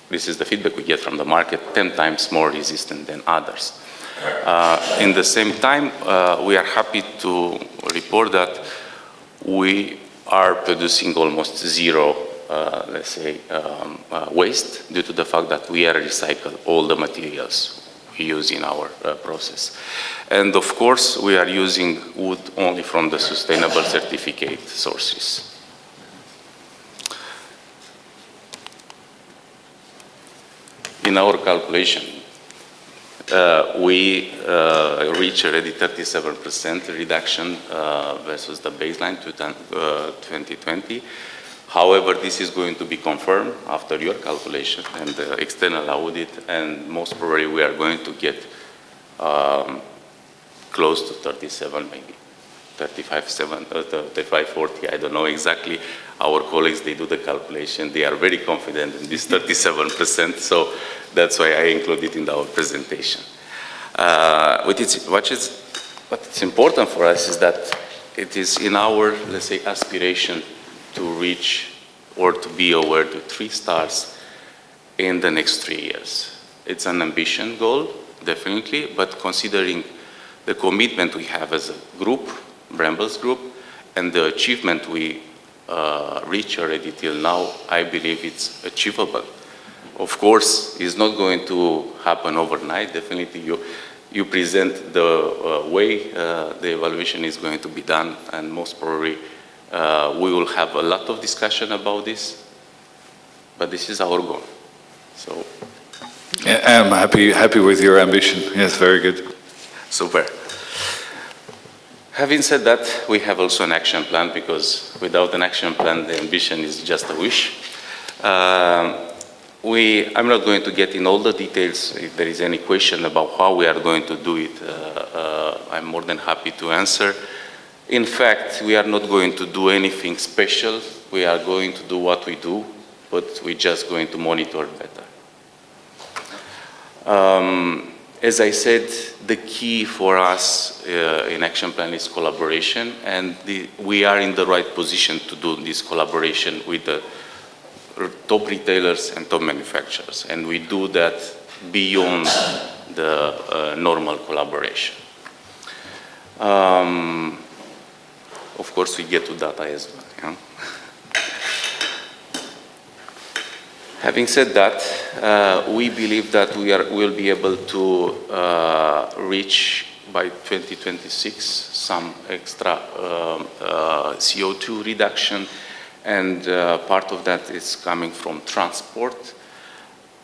this is the feedback we get from the market, 10 times more resistant than others. In the same time, we are happy to report that we are producing almost zero, let's say, waste due to the fact that we are recycling all the materials we use in our process. And of course, we are using wood only from the sustainable certificate sources. In our calculation, we reach already 37% reduction versus the baseline to 2020. However, this is going to be confirmed after your calculation and the external audit, and most probably we are going to get close to 37, maybe 35, 40, I don't know exactly. Our colleagues, they do the calculation. They are very confident in this 37%, so that's why I include it in our presentation. What is important for us is that it is in our, let's say, aspiration to reach or to be awarded to 3 stars in the next 3 years. It's an ambition goal, definitely, but considering the commitment we have as a group, Brambles Group, and the achievement we reach already till now, I believe it's achievable. Of course, it's not going to happen overnight. Definitely, you present the way the evaluation is going to be done, and most probably we will have a lot of discussion about this, but this is our goal. So, yeah, I'm happy with your ambition. Yes, very good. Super. Having said that, we have also an action plan, because without an action plan, the ambition is just a wish. I'm not going to get in all the details. If there is any question about how we are going to do it, I'm more than happy to answer. In fact, we are not going to do anything special. We are going to do what we do, but we're just going to monitor better. As I said, the key for us in Action Plan is collaboration, and we are in the right position to do this collaboration with the top retailers and top manufacturers, and we do that beyond the normal collaboration. Of course, we get to data as well. Yeah? Having said that, we believe that we'll be able to reach by 2026 some extra CO2 reduction, and part of that is coming from transport.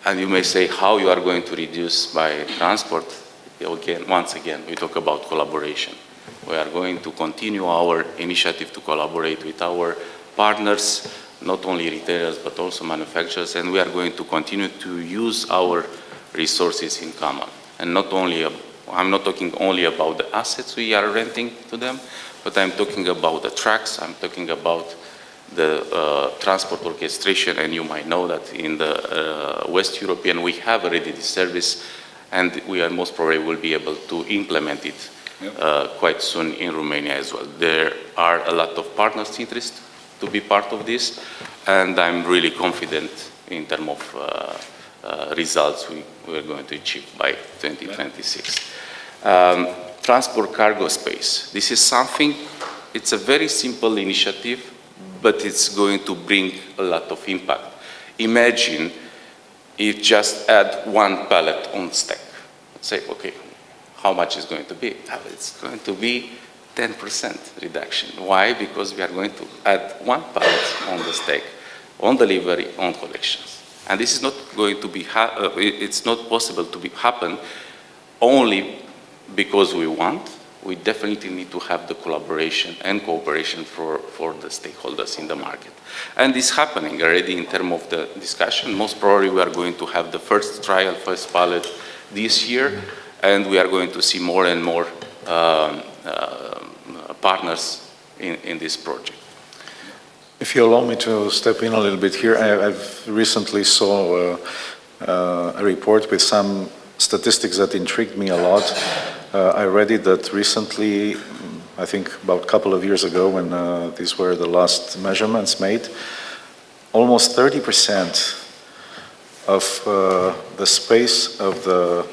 And you may say how you are going to reduce by transport. Again, once again, we talk about collaboration. We are going to continue our initiative to collaborate with our partners, not only retailers, but also manufacturers, and we are going to continue to use our resources in common. And not only, I'm not talking only about the assets we are renting to them, but I'm talking about the trucks, I'm talking about transport orchestration, and you might know that in the West European we have already this service, and we are most probably will be able to implement it quite soon in Romania as well. There are a lot of partners interested to be part of this, and I'm really confident in terms of results we are going to achieve by 2026. Transport cargo space. This is something, it's a very simple initiative, but it's going to bring a lot of impact. Imagine if just add one pallet on stack. Say, okay, how much is going to be? It's going to be 10% reduction. Why? Because we are going to add one pallet on the stack, on delivery, on collections. And this is not going to be, it's not possible to happen only because we want. We definitely need to have the collaboration and cooperation for the stakeholders in the market. And this is happening already in terms of the discussion. Most probably we are going to have the first trial, first pilot this year, and we are going to see more and more partners in this project. If you allow me to step in a little bit here, I've recently saw a report with some statistics that intrigued me a lot. I read it that recently, I think about a couple of years ago when these were the last measurements made, almost 30% of the space of the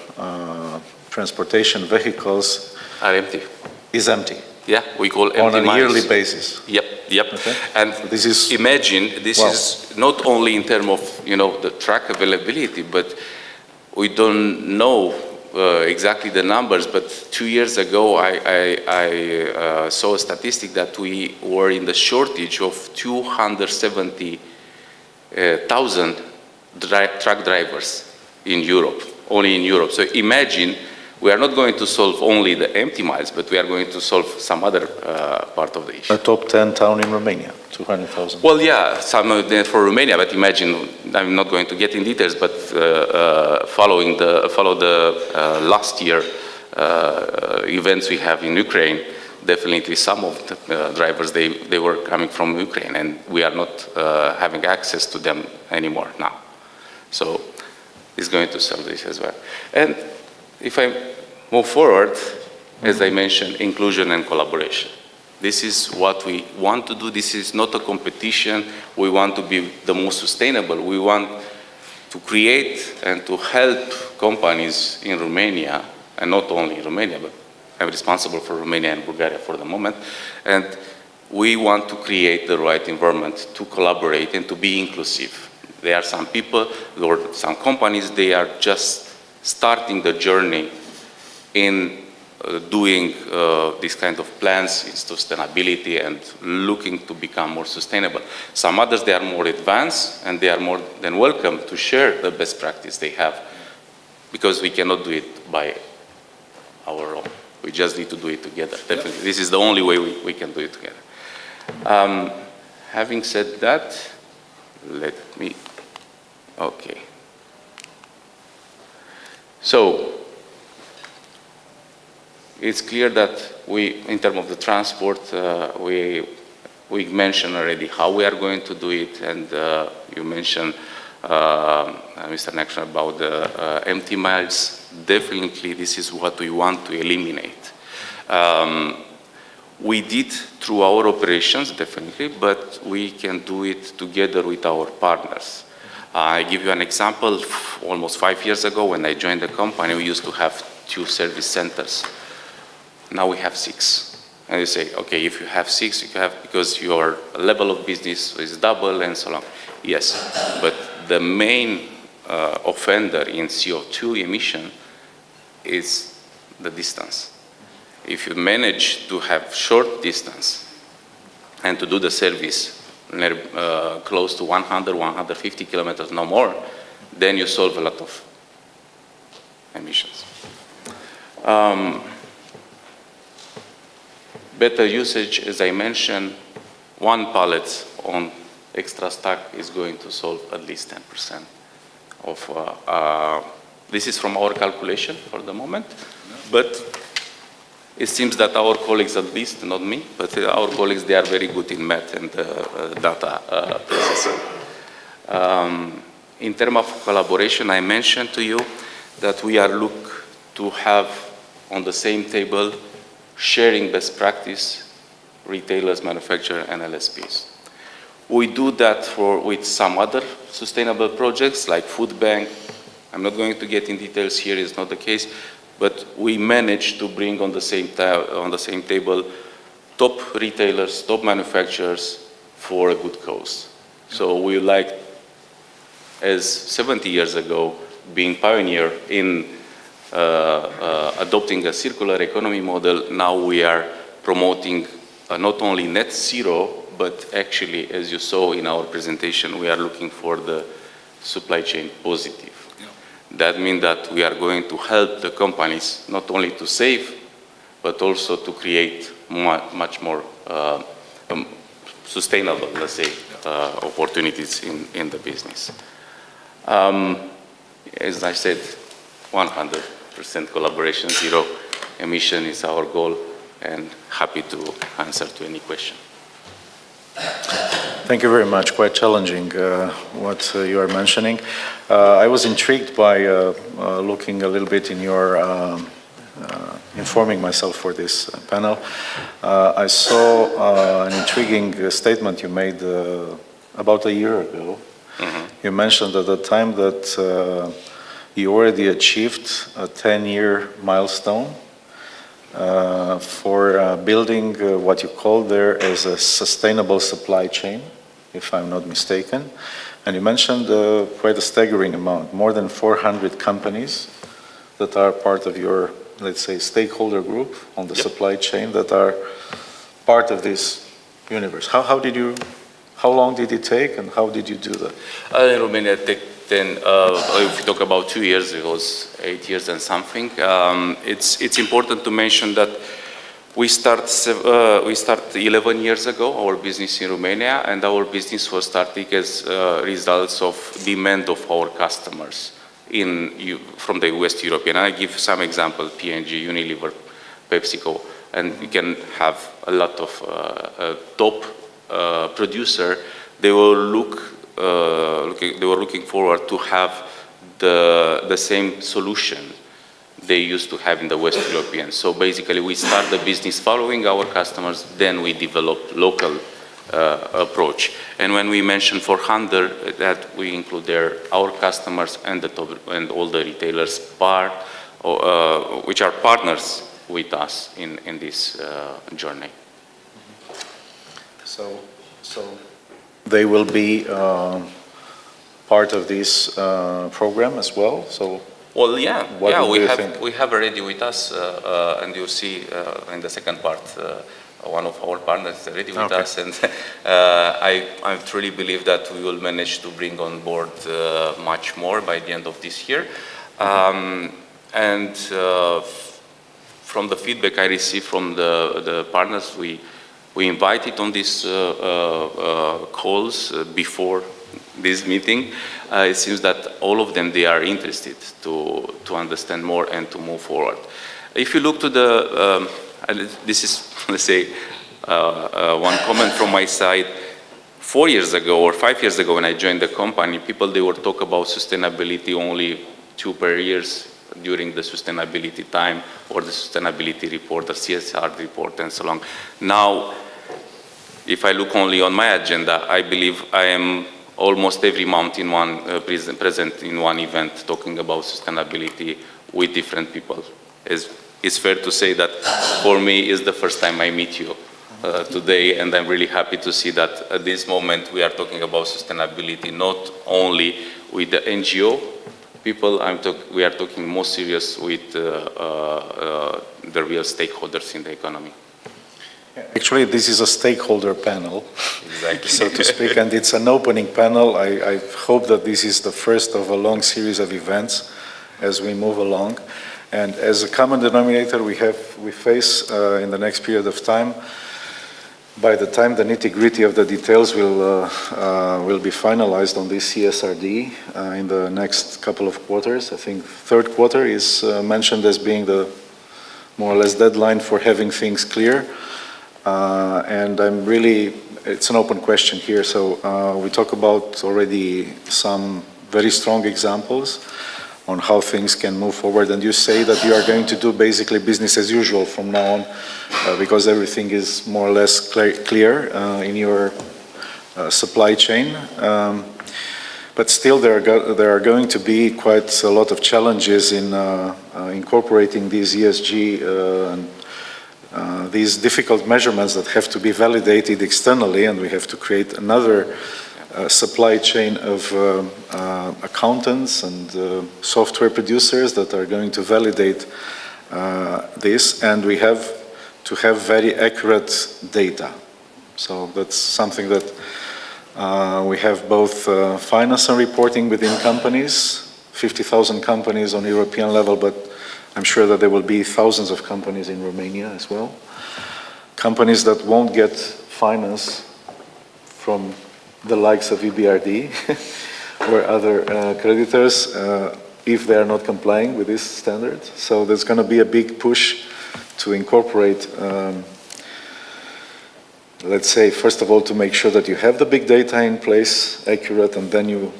transportation vehicles Are empty. is empty. Yeah, we call empty On a miles. yearly basis. Yep. Okay. And So this is, imagine this wow. is not only in terms of the truck availability, but we don't know exactly the numbers. But 2 years ago, I saw a statistic that we were in the shortage of 270,000 truck drivers in Europe, only in Europe. So imagine. We are not going to solve only the empty miles, but we are going to solve some other part of the issue. a top 10 town in Romania, 200,000. Well, yeah, some of them for Romania, but imagine, I'm not going to get in details, but follow the last year events we have in Ukraine, definitely some of the drivers, they were coming from Ukraine, and we are not having access to them anymore now. So it's going to solve this as well. And if I move forward, as I mentioned, inclusion and collaboration. This is what we want to do. This is not a competition. We want to be the most sustainable. We want to create and to help companies in Romania, and not only in Romania, but I'm responsible for Romania and Bulgaria for the moment. And we want to create the right environment to collaborate and to be inclusive. There are some people or some companies, they are just starting the journey in doing these kind of plans in sustainability and looking to become more sustainable. Some others, they are more advanced and they are more than welcome to share the best practice they have, because we cannot do it by our own. We just need to do it together. Definitely. This is the only way we can do it together. Having said that, okay. So, it's clear that in terms of the transport, we mentioned already how we are going to do it, and you mentioned, Mr. Nexon, about the empty miles. Definitely, this is what we want to eliminate. We did through our operations, definitely, but we can do it together with our partners. I give you an example. Almost 5 years ago, when I joined the company, we used to have 2 service centers. Now we have 6. And you say, okay, if you have 6, you have, because your level of business is double and so on. Yes, but the main offender in CO2 emission is the distance. If you manage to have short distance and to do the service close to 100, 150 kilometers, no more, then you solve a lot of emissions. Better usage, as I mentioned, 1 pallet on extra stack is going to solve at least 10% of, this is from our calculation for the moment, but It seems that our colleagues, at least, not me, but our colleagues, they are very good in math and data processing. In terms of collaboration, I mentioned to you that we are look to have on the same table sharing best practice, retailers, manufacturers, and LSPs. We do that with some other sustainable projects like food bank. I'm not going to get in details here, it's not the case, but we managed to bring on the same table top retailers, top manufacturers for a good cause. So we like, as 70 years ago, being pioneer in adopting a circular economy model, now we are promoting not only net zero, but actually, as you saw in our presentation, we are looking for the supply chain positive. That means that we are going to help the companies not only to save, but also to create much more sustainable, let's say, opportunities in the business. As I said, 100% collaboration, zero emission is our goal, and happy to answer to any question. Thank you very much. Quite challenging what you are mentioning. I was intrigued by looking a little bit in your, informing myself for this panel. I saw an intriguing statement you made about a year ago. Mm-hmm. You mentioned at the time that you already achieved a 10-year milestone for building what you call there as a sustainable supply chain, if I'm not mistaken. And you mentioned quite a staggering amount, more than 400 companies that are part of your, let's say, stakeholder group on the supply chain that are part of this universe. How long did it take and how did you do that? In Romania, if you talk about 2 years, it was 8 years and something. It's important to mention that we start 11 years ago, our business in Romania, and our business was starting as results of demand of our customers from the West European. I give some example, P&G, Unilever, PepsiCo, and we can have a lot of top producer. They were looking forward to have the same solution they used to have in the West European. So basically we start the business following our customers, then we develop local approach. And when we mention 400, that we include there our customers and all the retailers which are partners with us in this journey. So they will be part of this program as well. So. Well, yeah, think? We have already with us, and you'll see in the second part, one of our partners is already with us, and I truly believe that we will manage to bring on board much more by the end of this year. And from the feedback I received from the partners, we invited on these calls before this meeting. It seems that all of them, they are interested to understand more and to move forward. If you look to this is, let's say, one comment from my side. 4 years ago or 5 years ago when I joined the company, they were talk about sustainability only 2 per year during the sustainability time or the sustainability report, the CSR report and so on. Now, if I look only on my agenda, I believe I am almost every month in present in one event talking about sustainability with different people. It's fair to say that for me it's the first time I meet you today, and I'm really happy to see that at this moment we are talking about sustainability not only with the NGO people, we are talking more serious with the real stakeholders in the economy. Actually, this is a stakeholder panel, exactly, so to speak, and it's an opening panel. I hope that this is the first of a long series of events as we move along. And as a common denominator, we face in the next period of time, by the time the nitty-gritty of the details will be finalized on this CSRD in the next couple of quarters. I think third quarter is mentioned as being the more or less deadline for having things clear. And it's an open question here. So we talk about already some very strong examples on how things can move forward. And you say that you are going to do basically business as usual from now on because everything is more or less clear in your supply chain. But still, there are going to be quite a lot of challenges in incorporating these ESG and these difficult measurements that have to be validated externally, and we have to create another supply chain of accountants and software producers that are going to validate this, and we have to have very accurate data. So that's something that we have both finance and reporting within companies, 50,000 companies on European level, but I'm sure that there will be thousands of companies in Romania as well. Companies that won't get finance from the likes of EBRD or other creditors if they are not complying with this standard. So there's going to be a big push to incorporate let's say, first of all, to make sure that you have the big data in place, accurate, and then you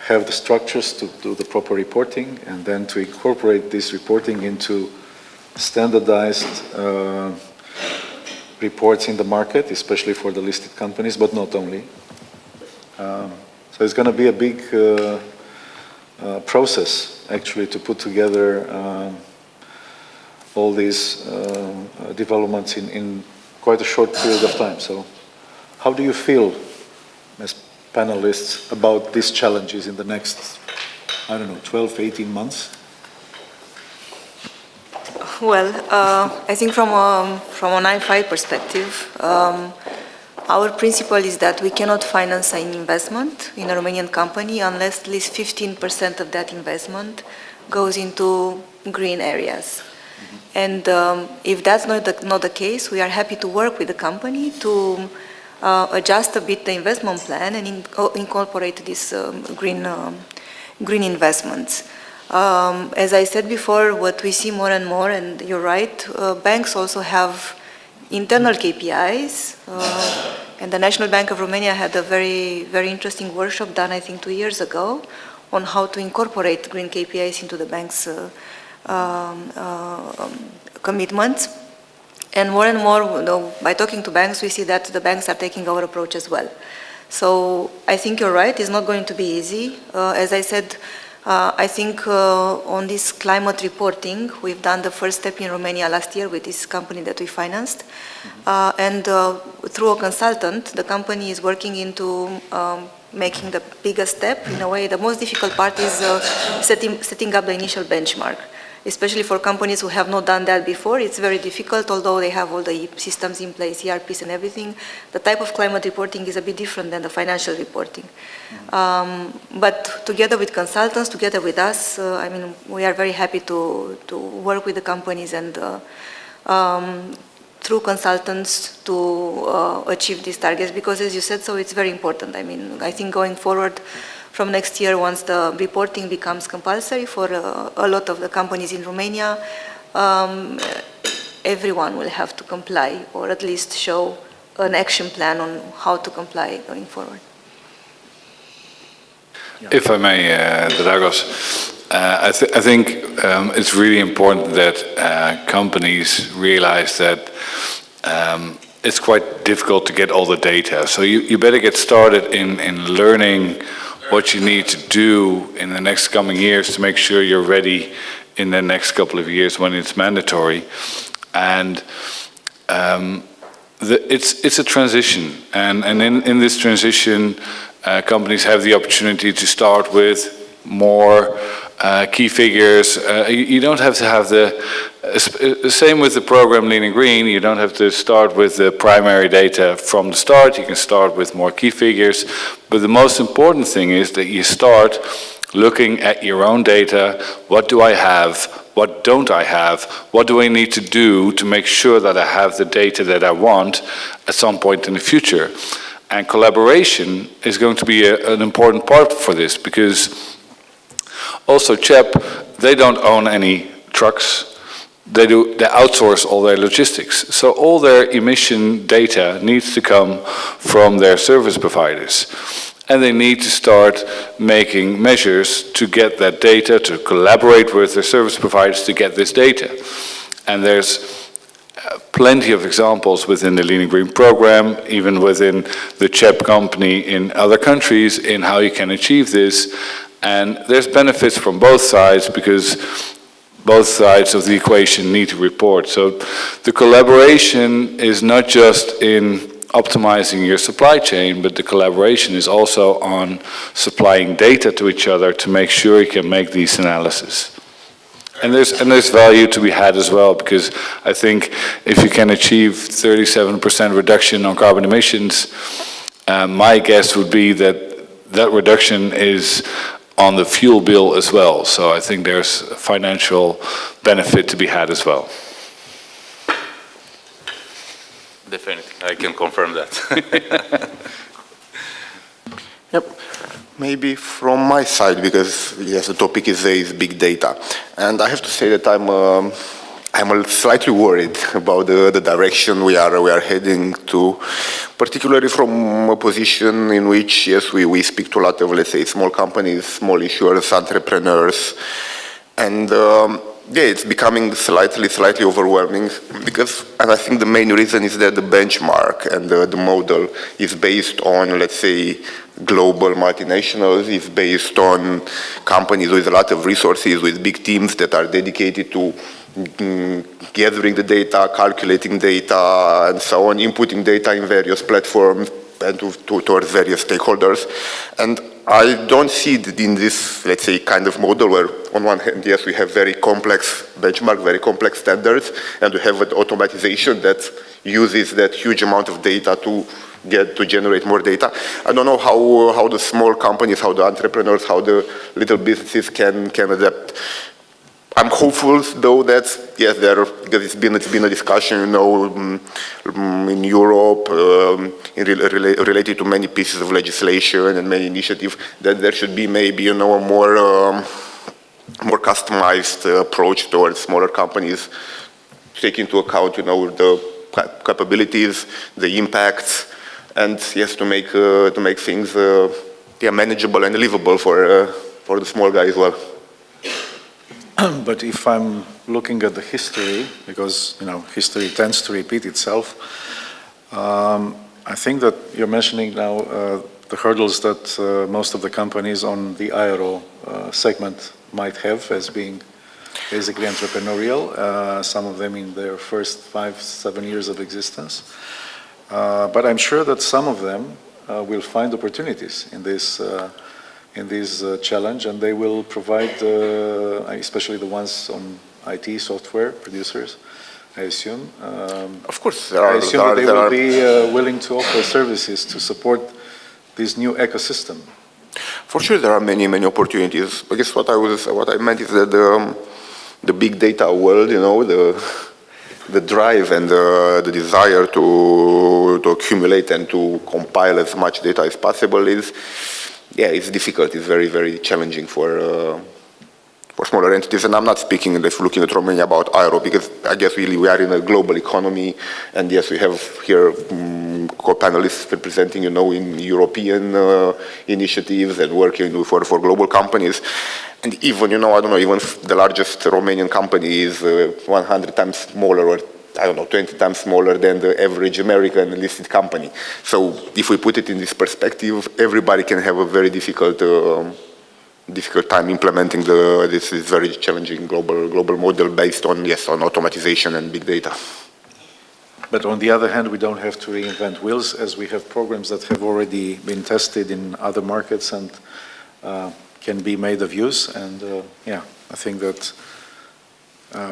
have the structures to do the proper reporting, and then to incorporate this reporting into standardized reports in the market, especially for the listed companies, but not only. So it's going to be a big process, actually, to put together all these developments in quite a short period of time. So how do you feel as panelists about these challenges in the next, 12, 18 months? Well, I think from an IFI perspective, our principle is that we cannot finance an investment in a Romanian company unless at least 15% of that investment goes into green areas. And if that's not the case, we are happy to work with the company to adjust a bit the investment plan and incorporate these green investments. As I said before, what we see more and more, and you're right, banks also have internal KPIs, and the National Bank of Romania had a very, very interesting workshop done, I think, 2 years ago on how to incorporate green KPIs into the bank's commitments. And more, by talking to banks, we see that the banks are taking our approach as well. So I think you're right, it's not going to be easy. As I said, I think on this climate reporting, we've done the first step in Romania last year with this company that we financed. And through a consultant, the company is working into making the biggest step. In a way, the most difficult part is setting up the initial benchmark. Especially for companies who have not done that before, it's very difficult, although they have all the systems in place, ERPs and everything. The type of climate reporting is a bit different than the financial reporting. But together with consultants, together with us, we are very happy to work with the companies and through consultants to achieve these targets, because as you said, so it's very important. I think going forward, from next year, once the reporting becomes compulsory for a lot of the companies in Romania, everyone will have to comply, or at least show an action plan on how to comply going forward. If I may, Dragos, I think it's really important that companies realize that it's quite difficult to get all the data. So you better get started in learning what you need to do in the next coming years to make sure you're ready in the next couple of years when it's mandatory. And it's a transition. And in this transition, companies have the opportunity to start with more key figures. You don't have to have the same with the program Lean and Green. You don't have to start with the primary data from the start. You can start with more key figures. But the most important thing is that you start looking at your own data. What do I have? What don't I have? What do I need to do to make sure that I have the data that I want at some point in the future? And collaboration is going to be an important part for this, because also CHEP, they don't own any trucks. they outsource all their logistics. So all their emission data needs to come from their service providers. And they need to start making measures to get that data, to collaborate with their service providers to get this data. And there's plenty of examples within the Lean and Green program, even within the CHEP company in other countries, in how you can achieve this. And there's benefits from both sides, because both sides of the equation need to report. So the collaboration is not just in optimizing your supply chain, but the collaboration is also on supplying data to each other to make sure you can make these analyses. And there's value to be had as well, because I think if you can achieve 37% reduction on carbon emissions, my guess would be that that reduction is on the fuel bill as well. So I think there's financial benefit to be had as well. Definitely, I can confirm that. Yep. Maybe from my side, because yes, the topic is big data, and I have to say that I'm slightly worried about the direction we are heading to, particularly from a position in which, yes, we speak to a lot of, let's say, small companies, small issuers, entrepreneurs, and yeah, it's becoming slightly overwhelming, because, and I think the main reason is that the benchmark and the model is based on, let's say, global multinationals, is based on companies with a lot of resources, with big teams that are dedicated to gathering the data, calculating data, and so on, inputting data in various platforms and towards various stakeholders. And I don't see it in this, let's say, kind of model where, on one hand, yes, we have very complex benchmark, very complex standards, and we have an automatization that uses that huge amount of data to generate more data. I don't know how the small companies, how the entrepreneurs, how the little businesses can adapt. I'm hopeful, though, that yes, because it's been a discussion, you know, in Europe, related to many pieces of legislation and many initiatives, that there should be maybe, you know, a more customized approach towards smaller companies, take into account, you know, the capabilities, the impacts, and yes, to make things manageable and livable for the small guy as well. But if I'm looking at the history, because, you know, history tends to repeat itself, I think that you're mentioning now the hurdles that most of the companies on the aero segment might have as being basically entrepreneurial, some of them in their first 5-7 years of existence. But I'm sure that some of them will find opportunities in this challenge, and they will provide, especially the ones on IT software producers, I assume. Of course, I assume that they will be willing to offer services to support this new ecosystem. For sure, there are many opportunities. I guess what I meant is that the big data world, you know, the drive and the desire to accumulate and to compile as much data as possible is, yeah, it's difficult. It's very challenging for smaller entities. And I'm not speaking, if looking at Romania, about aero, because I guess really we are in a global economy, and yes, we have here co-panelists representing, you know, in European initiatives and working for global companies. And even, you know, I don't know, even the largest Romanian company is 100 times smaller, or I don't know, 20 times smaller than the average American listed company. So if we put it in this perspective, everybody can have a very difficult time implementing this very challenging global model based on, yes, on automatization and big data. But on the other hand, we don't have to reinvent wheels, as we have programs that have already been tested in other markets and can be made of use. And yeah, I think that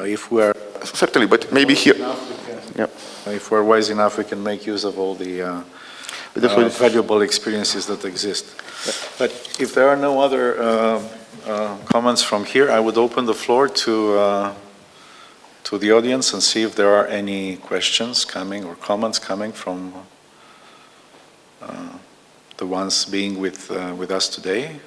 if we are certainly, but maybe here, if we're wise enough, we can make use of all the valuable experiences that exist. But if there are no other comments from here, I would open the floor to the audience and see if there are any questions coming or comments coming from the ones being with us today.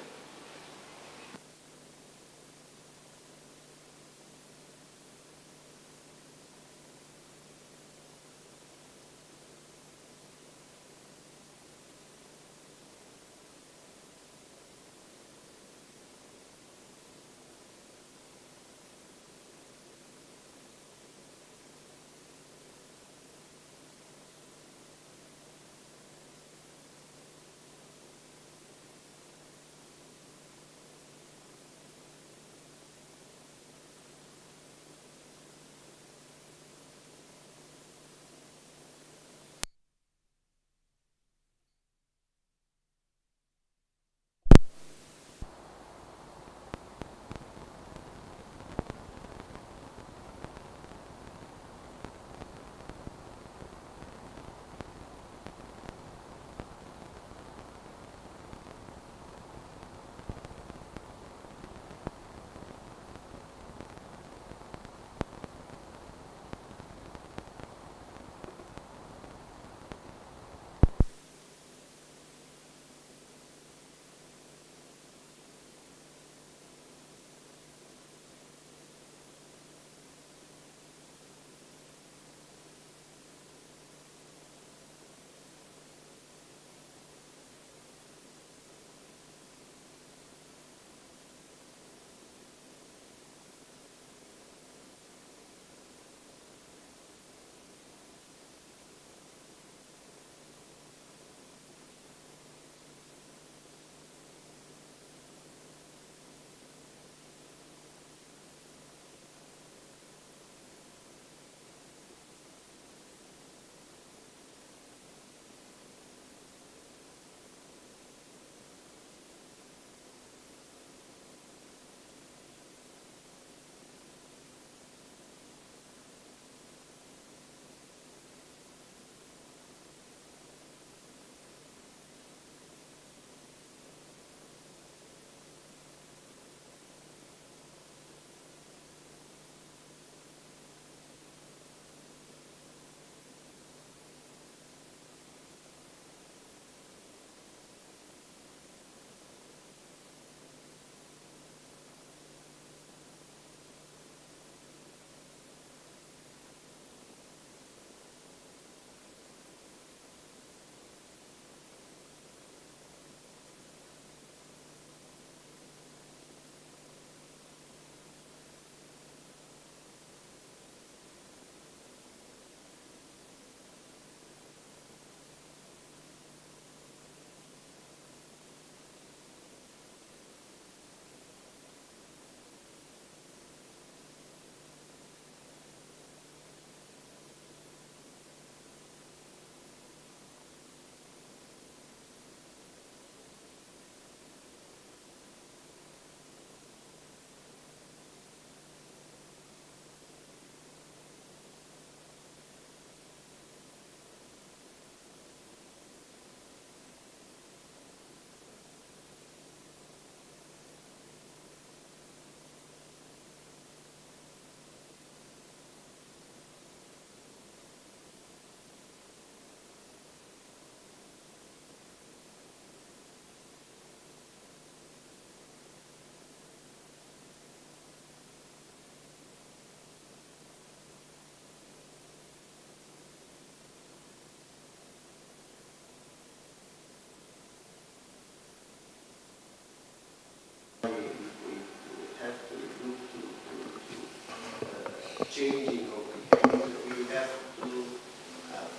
changing of behavior, we have to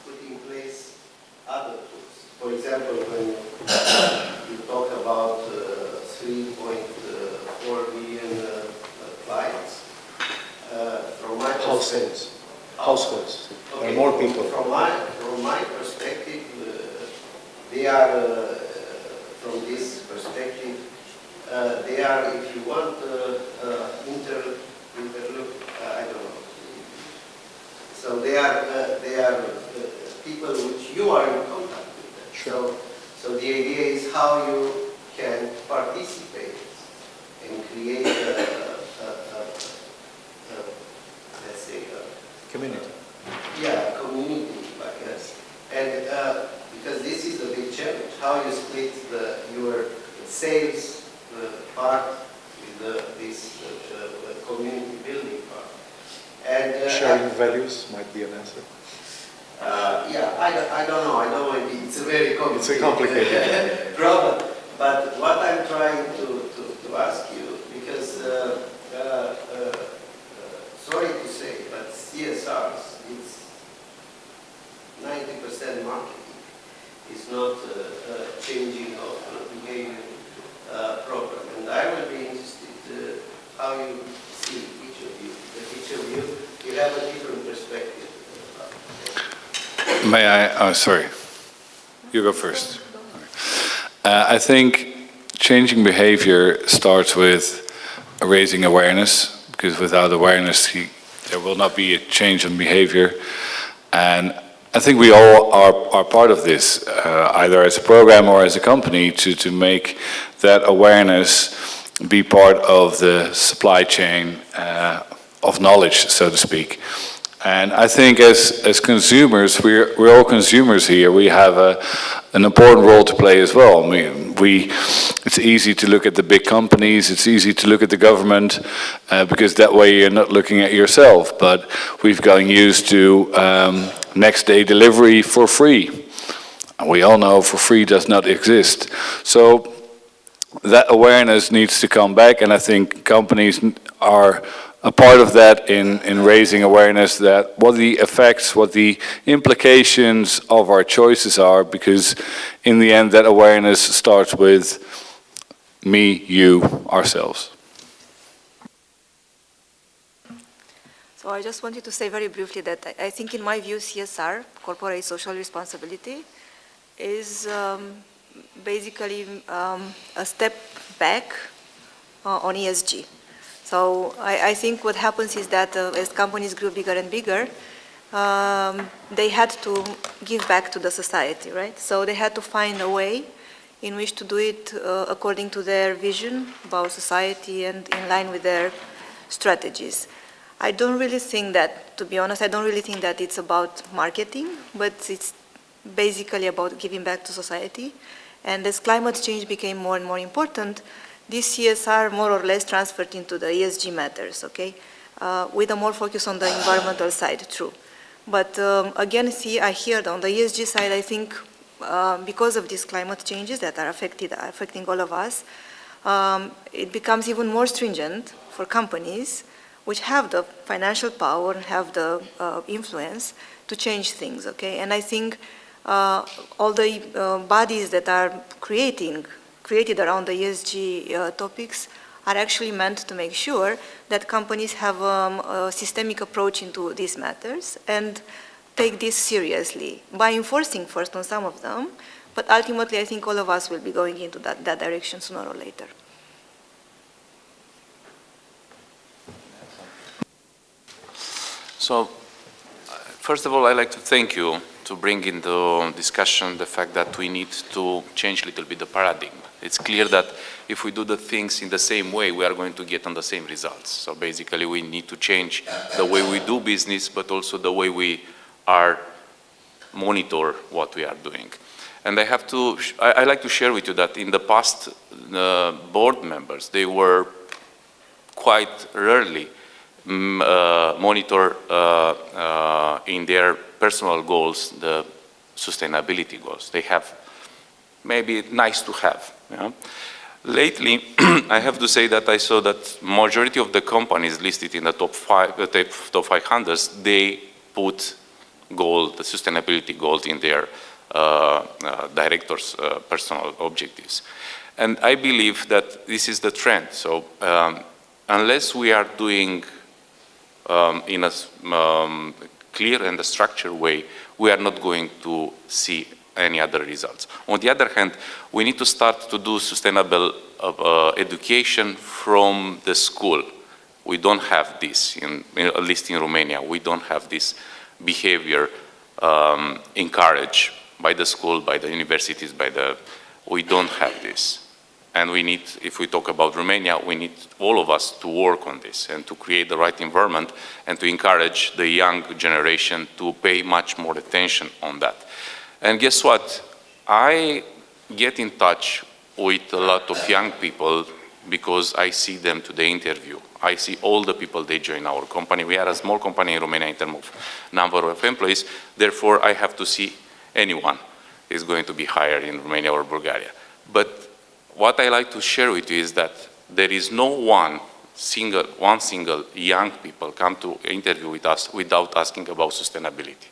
put in place other tools. For example, when you talk about 3.4 million clients, from my perspective, Households. There are okay, more people. From my perspective, they are, from this perspective, they are, if you want, interloop, I don't know. So they are people which you are in contact with them. Sure. So the idea is how you can participate and create let's say, Community. yeah, community, I guess. And because this is a big challenge, how you split your sales part with this community building part. And Sharing values might be an answer. yeah, I don't know. I know it's a very complicated, It's a complicated problem. But what I'm trying to ask you, because sorry to say, but CSRs, it's 90% marketing. It's not changing of behavior program. And I will be interested how you see each of you. You have a different perspective. May I? Oh, sorry. You go first. I think changing behavior starts with raising awareness, because without awareness, there will not be a change in behavior. And I think we all are part of this, either as a program or as a company, to make that awareness be part of the supply chain of knowledge, so to speak. And I think as consumers, we're all consumers here. We have an important role to play as well. It's easy to look at the big companies. It's easy to look at the government because that way you're not looking at yourself. But we've gotten used to next day delivery for free. And we all know for free does not exist. So that awareness needs to come back, and I think companies are a part of that in raising awareness that what the effects, what the implications of our choices are, because in the end that awareness starts with me, you, ourselves. So I just wanted to say very briefly that I think in my view CSR, corporate social responsibility, is basically a step back on ESG. So I think what happens is that as companies grew bigger and bigger, they had to give back to the society, right? So they had to find a way in which to do it according to their vision about society and in line with their strategies. I don't really think that, to be honest, I don't really think that it's about marketing, but it's basically about giving back to society. And as climate change became more and more important, this CSR more or less transferred into the ESG matters, okay? With a more focus on the environmental side, true. But again, see, I hear on the ESG side, I think because of these climate changes that are affecting all of us, it becomes even more stringent for companies which have the financial power, have the influence to change things, okay? And I think all the bodies that are created around the ESG topics are actually meant to make sure that companies have a systemic approach into these matters and take this seriously by enforcing first on some of them, but ultimately I think all of us will be going into that direction sooner or later. So, first of all, I'd like to thank you to bring into discussion the fact that we need to change a little bit the paradigm. It's clear that if we do the things in the same way, we are going to get on the same results. So basically, we need to change the way we do business, but also the way we are monitor what we are doing. And I have to, I like to share with you that in the past, board members, they were quite rarely monitor in their personal goals the sustainability goals. They have maybe nice to have. Yeah? Lately, I have to say that I saw that majority of the companies listed in the top 500, they put goal, the sustainability goals in their directors' personal objectives. And I believe that this is the trend. So unless we are doing in a clear and a structured way, we are not going to see any other results. On the other hand, we need to start to do sustainable education from the school. We don't have this, at least in Romania, we don't have this behavior encouraged by the school, by the universities, we don't have this. And we need, if we talk about Romania, we need all of us to work on this and to create the right environment and to encourage the young generation to pay much more attention on that. And guess what? I get in touch with a lot of young people because I see them to the interview. I see all the people they join our company. We are a small company in Romania in terms of number of employees. Therefore, I have to see anyone is going to be hired in Romania or Bulgaria. But what I like to share with you is that there is no one single young people come to interview with us without asking about sustainability.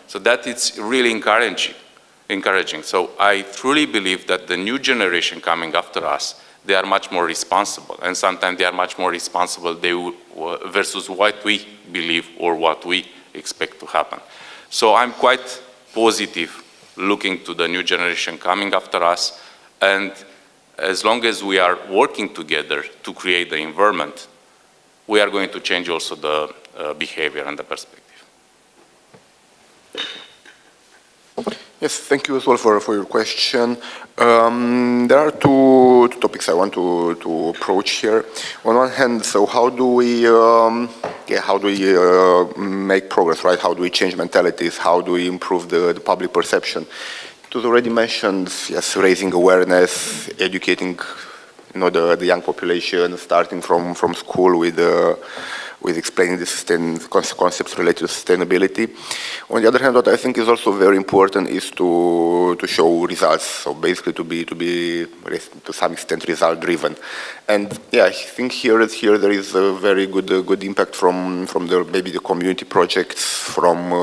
So that it's really encouraging. So I truly believe that the new generation coming after us, they are much more responsible, and sometimes they are much more responsible versus what we believe or what we expect to happen. So I'm quite positive looking to the new generation coming after us, and as long as we are working together to create the environment, we are going to change also the behavior and the perspective. Yes, thank you as well for your question. There are two topics I want to approach here. On one hand, so how do we make progress, right? How do we change mentalities? How do we improve the public perception? It was already mentioned, yes, raising awareness, educating, the young population, starting from school with explaining the concepts related to sustainability. On the other hand, what I think is also very important is to show results. So basically to be to some extent result driven. And yeah, I think here there is a very good impact from maybe the community projects, from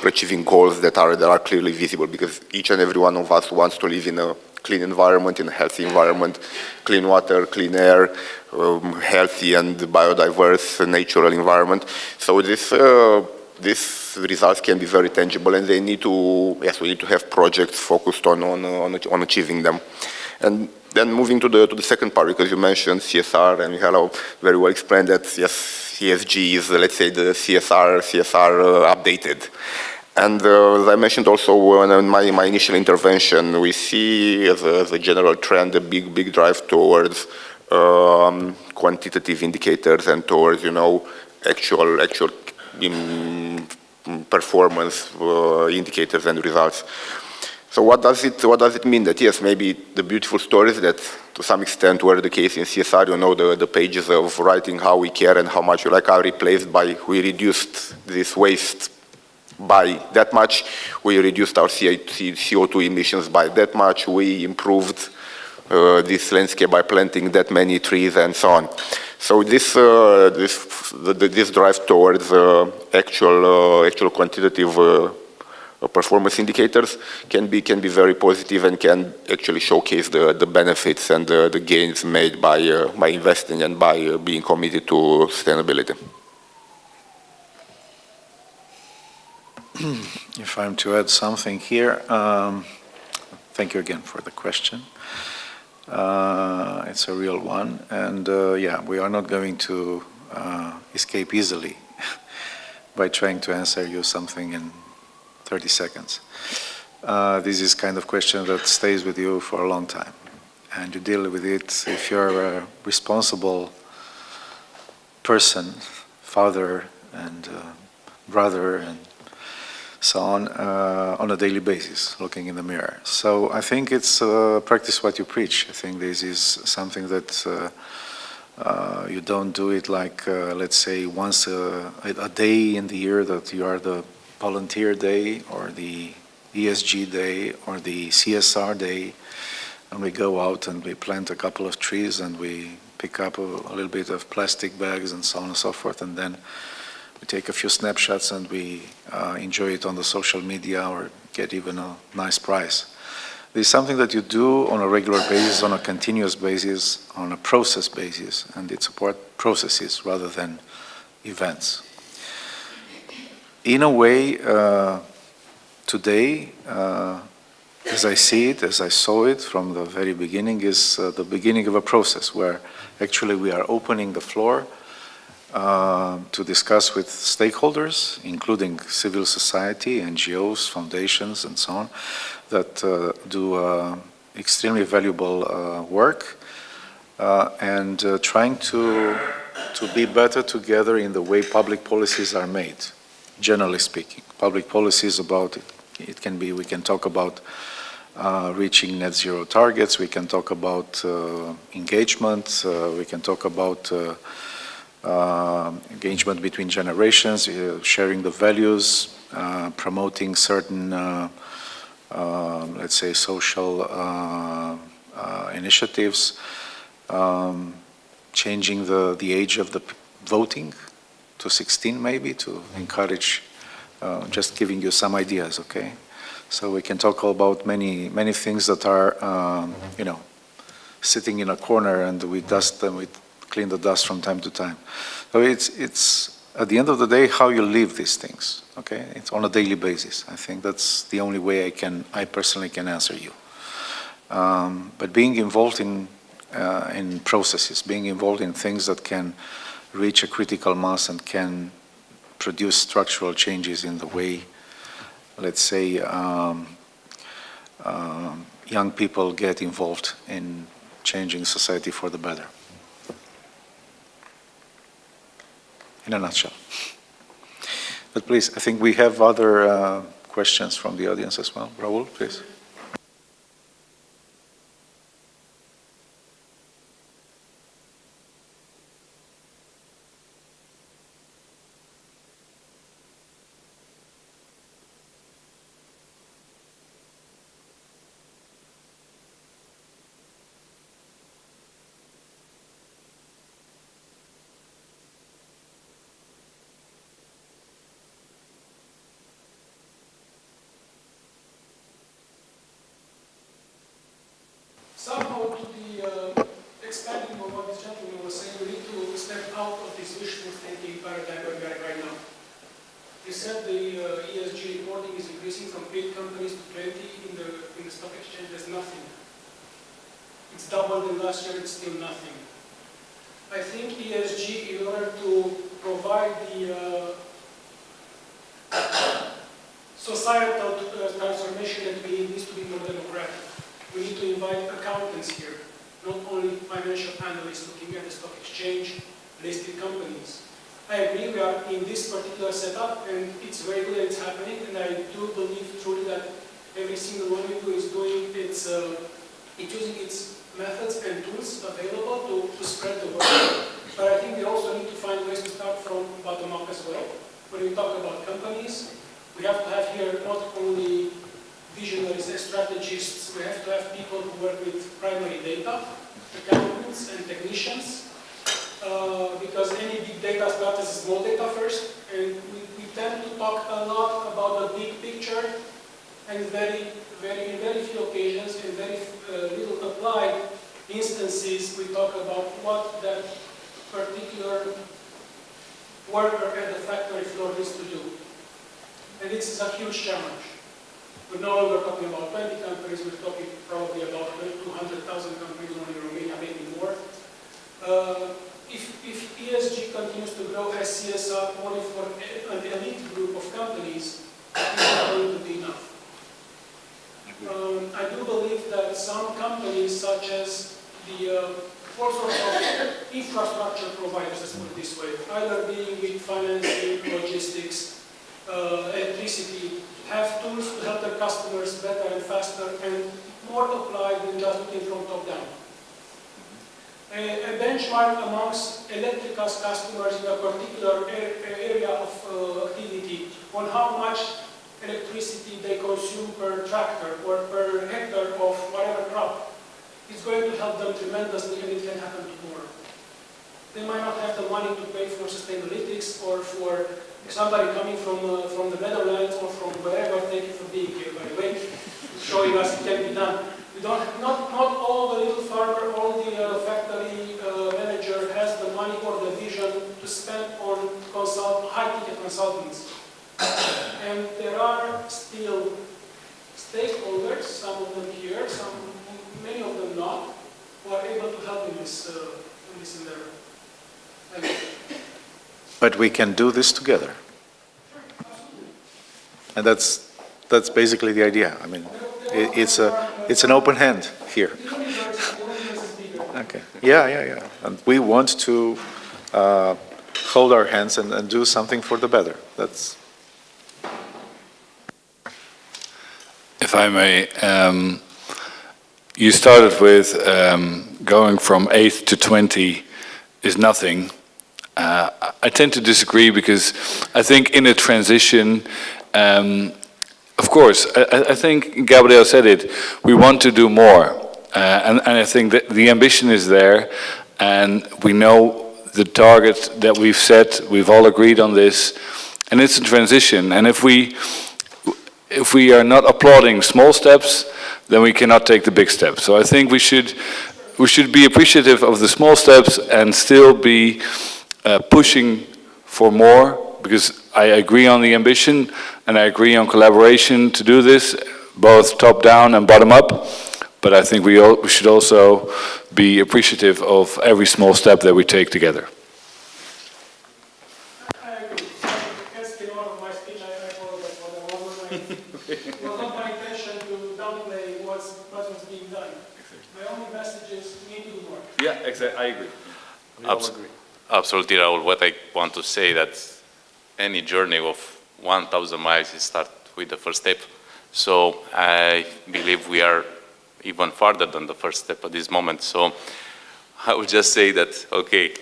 achieving goals that are clearly visible, because each and every one of us wants to live in a clean environment, in a healthy environment, clean water, clean air, healthy and biodiverse natural environment. So these results can be very tangible, and we need to have projects focused on achieving them. And then moving to the second part, because you mentioned CSR, and Mihaela very well explained that yes, ESG is, let's say, the CSR updated. And as I mentioned also in my initial intervention, we see as a general trend a big drive towards quantitative indicators and towards actual performance indicators and results. So what does it mean? That yes, maybe the beautiful stories that to some extent were the case in CSR, the pages of writing how we care and how much we like are replaced by we reduced this waste by that much, we reduced our CO2 emissions by that much, we improved this landscape by planting that many trees and so on. So this drive towards actual quantitative performance indicators can be very positive and can actually showcase the benefits and the gains made by investing and by being committed to sustainability. If I'm to add something here, thank you again for the question. It's a real one, and yeah, we are not going to escape easily by trying to answer you something in 30 seconds. This is kind of question that stays with you for a long time, and you deal with it if you're a responsible person, father and brother and so on a daily basis, looking in the mirror. So I think it's practice what you preach. I think this is something that you don't do it like, let's say, once a day in the year that you are the volunteer day or the ESG day or the CSR day, and we go out and we plant a couple of trees and we pick up a little bit of plastic bags and so on and so forth, and then we take a few snapshots and we enjoy it on the social media or get even a nice prize. This is something that you do on a regular basis, on a continuous basis, on a process basis, and it supports processes rather than events. In a way, today, as I see it, as I saw it from the very beginning, is the beginning of a process where actually we are opening the floor to discuss with stakeholders, including civil society, NGOs, foundations, and so on, that do extremely valuable work and trying to be better together in the way public policies are made, generally speaking. Public policies about it can be, we can talk about reaching net zero targets, we can talk about engagement, we can talk about engagement between generations, sharing the values, promoting certain, let's say, social initiatives, changing the age of the voting to 16 maybe to encourage, just giving you some ideas, okay? So we can talk about many things that are, you know, sitting in a corner and we dust them, we clean the dust from time to time. So it's at the end of the day how you live these things, okay? It's on a daily basis. I think that's the only way I personally can answer you. But being involved in processes, being involved in things that can reach a critical mass and can produce structural changes in the way, let's say, young people get involved in changing society for the better. In a nutshell. But please, I think we have other questions from the audience as well. Raul, please. Somehow to the expanding on what this gentleman was saying, we need to step out of this wishful thinking paradigm where we are right now. You said the ESG reporting is increasing from 8 companies to 20 in the stock exchange. There's nothing. It's doubled in last year, it's still nothing. I think ESG, in order to provide the societal transformation that we need, needs to be more democratic. We need to invite accountants here, not only financial analysts looking at the stock exchange, listed companies. I agree we are in this particular setup and it's very good that it's happening, and I do believe truly that every single one of you is doing it's using its methods and tools available to spread the word. But I think we also need to find ways to start from bottom up as well. When we talk about companies, we have to have here not only visionaries and strategists, we have to have people who work with primary data, accountants and technicians, because any big data starts as small data first, and we tend to talk a lot about the big picture, and in very few occasions, in very little applied instances, we talk about what that particular worker at the factory floor needs to do. And this is a huge challenge. We're no longer talking about 20 companies, we're talking probably about 200,000 companies only in Romania, maybe more. If ESG continues to grow as CSR only for an elite group of companies, it's not going to be enough. I do believe that some companies, such as the all sorts of infrastructure providers, let's put it this way, either being with financing, logistics, electricity, have tools to help their customers better and faster and more applied than just looking from top down. A benchmark amongst Electrica's customers in a particular area of activity on how much electricity they consume per tractor or per hectare of whatever crop, it's going to help them tremendously, and it can happen tomorrow. They might not have the money to pay for Sustainalytics or for somebody coming from the Netherlands or from wherever. Thank you for being here, by the way, showing us it can be done. We don't, not all the little farmer, all the factory manager has the money or the vision to spend on high-ticket consultants. And there are still stakeholders, some of them here, many of them not, who are able to help in this endeavor. Thank you. But we can do this together. And that's basically the idea. I mean, it's an open hand here. Okay. Yeah. And we want to hold our hands and do something for the better. That's. If I may, you started with going from 8 to 20 is nothing. I tend to disagree because I think in a transition, of course, I think Gabriel said it, we want to do more. And I think that the ambition is there, and we know the target that we've set, we've all agreed on this, and it's a transition. And if we are not applauding small steps, then we cannot take the big steps. So I think we should be appreciative of the small steps and still be pushing for more, because I agree on the ambition and I agree on collaboration to do this, both top down and bottom up. But I think we should also be appreciative of every small step that we take together. I agree. That's the order of my speech. I apologize for that. It was not my intention to downplay what was being done. My only message is we need to do more. Yeah, exactly. I agree. Absolutely, Raul. What I want to say that any journey of 1,000 miles is start with the first step. So I believe we are even farther than the first step at this moment. So I would just say that, okay,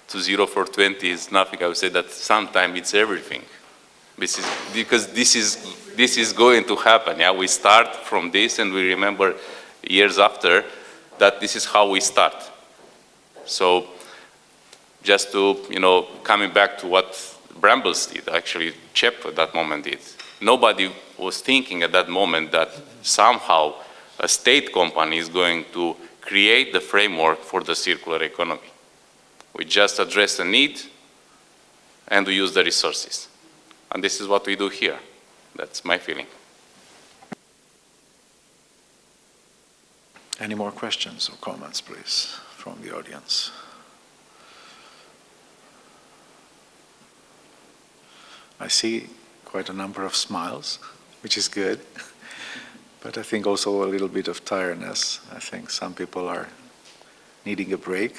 to 0 for 20 is nothing. I would say that sometimes it's everything. Because this is going to happen. Yeah, we start from this and we remember years after that this is how we start. So just to, coming back to what Brambles did, actually CHEP at that moment did. Nobody was thinking at that moment that somehow a state company is going to create the framework for the circular economy. We just address the need and we use the resources. And this is what we do here. That's my feeling. Any more questions or comments, please, from the audience? I see quite a number of smiles, which is good. But I think also a little bit of tiredness. I think some people are needing a break.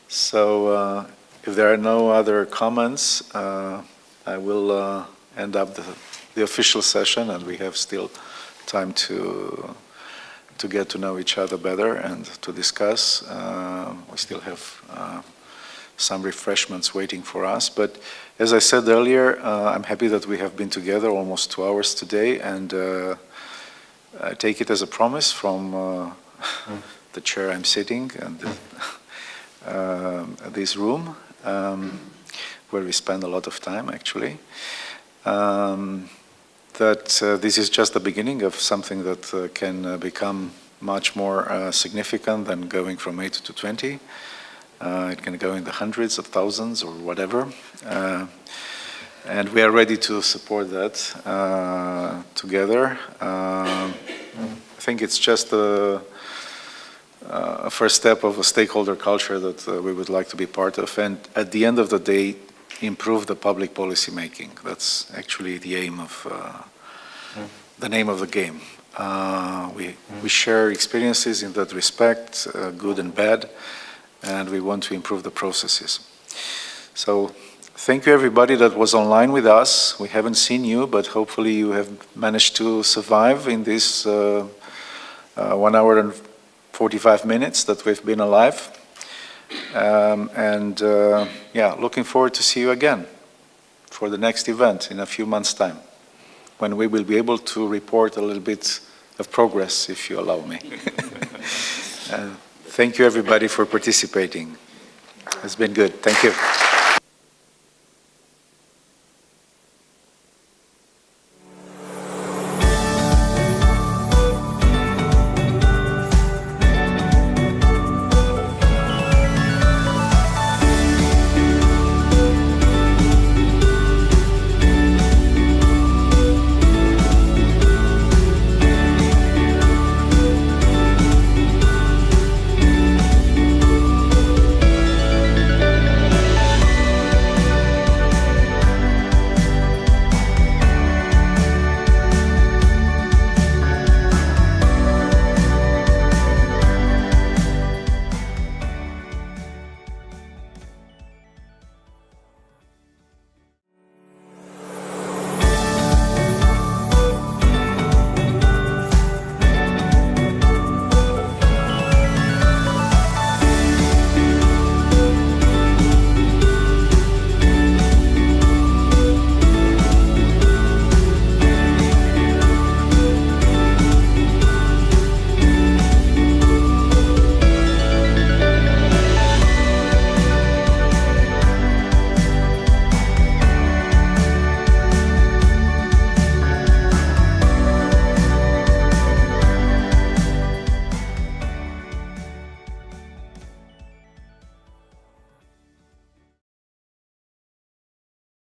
So if there are no other comments, I will end up the official session, and we have still time to get to know each other better and to discuss. We still have some refreshments waiting for us. But as I said earlier, I'm happy that we have been together almost 2 hours today, and I take it as a promise from the chair I'm sitting and this room, where we spend a lot of time actually, that this is just the beginning of something that can become much more significant than going from 8 to 20. It can go in the hundreds of thousands or whatever. And we are ready to support that together. I think it's just a first step of a stakeholder culture that we would like to be part of. And at the end of the day, improve the public policy making. That's actually the aim of, the name of the game. We share experiences in that respect, good and bad, and we want to improve the processes. So thank you everybody that was online with us. We haven't seen you, but hopefully you have managed to survive in this 1 hour and 45 minutes that we've been alive. Yeah, looking forward to see you again for the next event in a few months' time, when we will be able to report a little bit of progress, if you allow me. Thank you, everybody, for participating. It's been good. Thank you.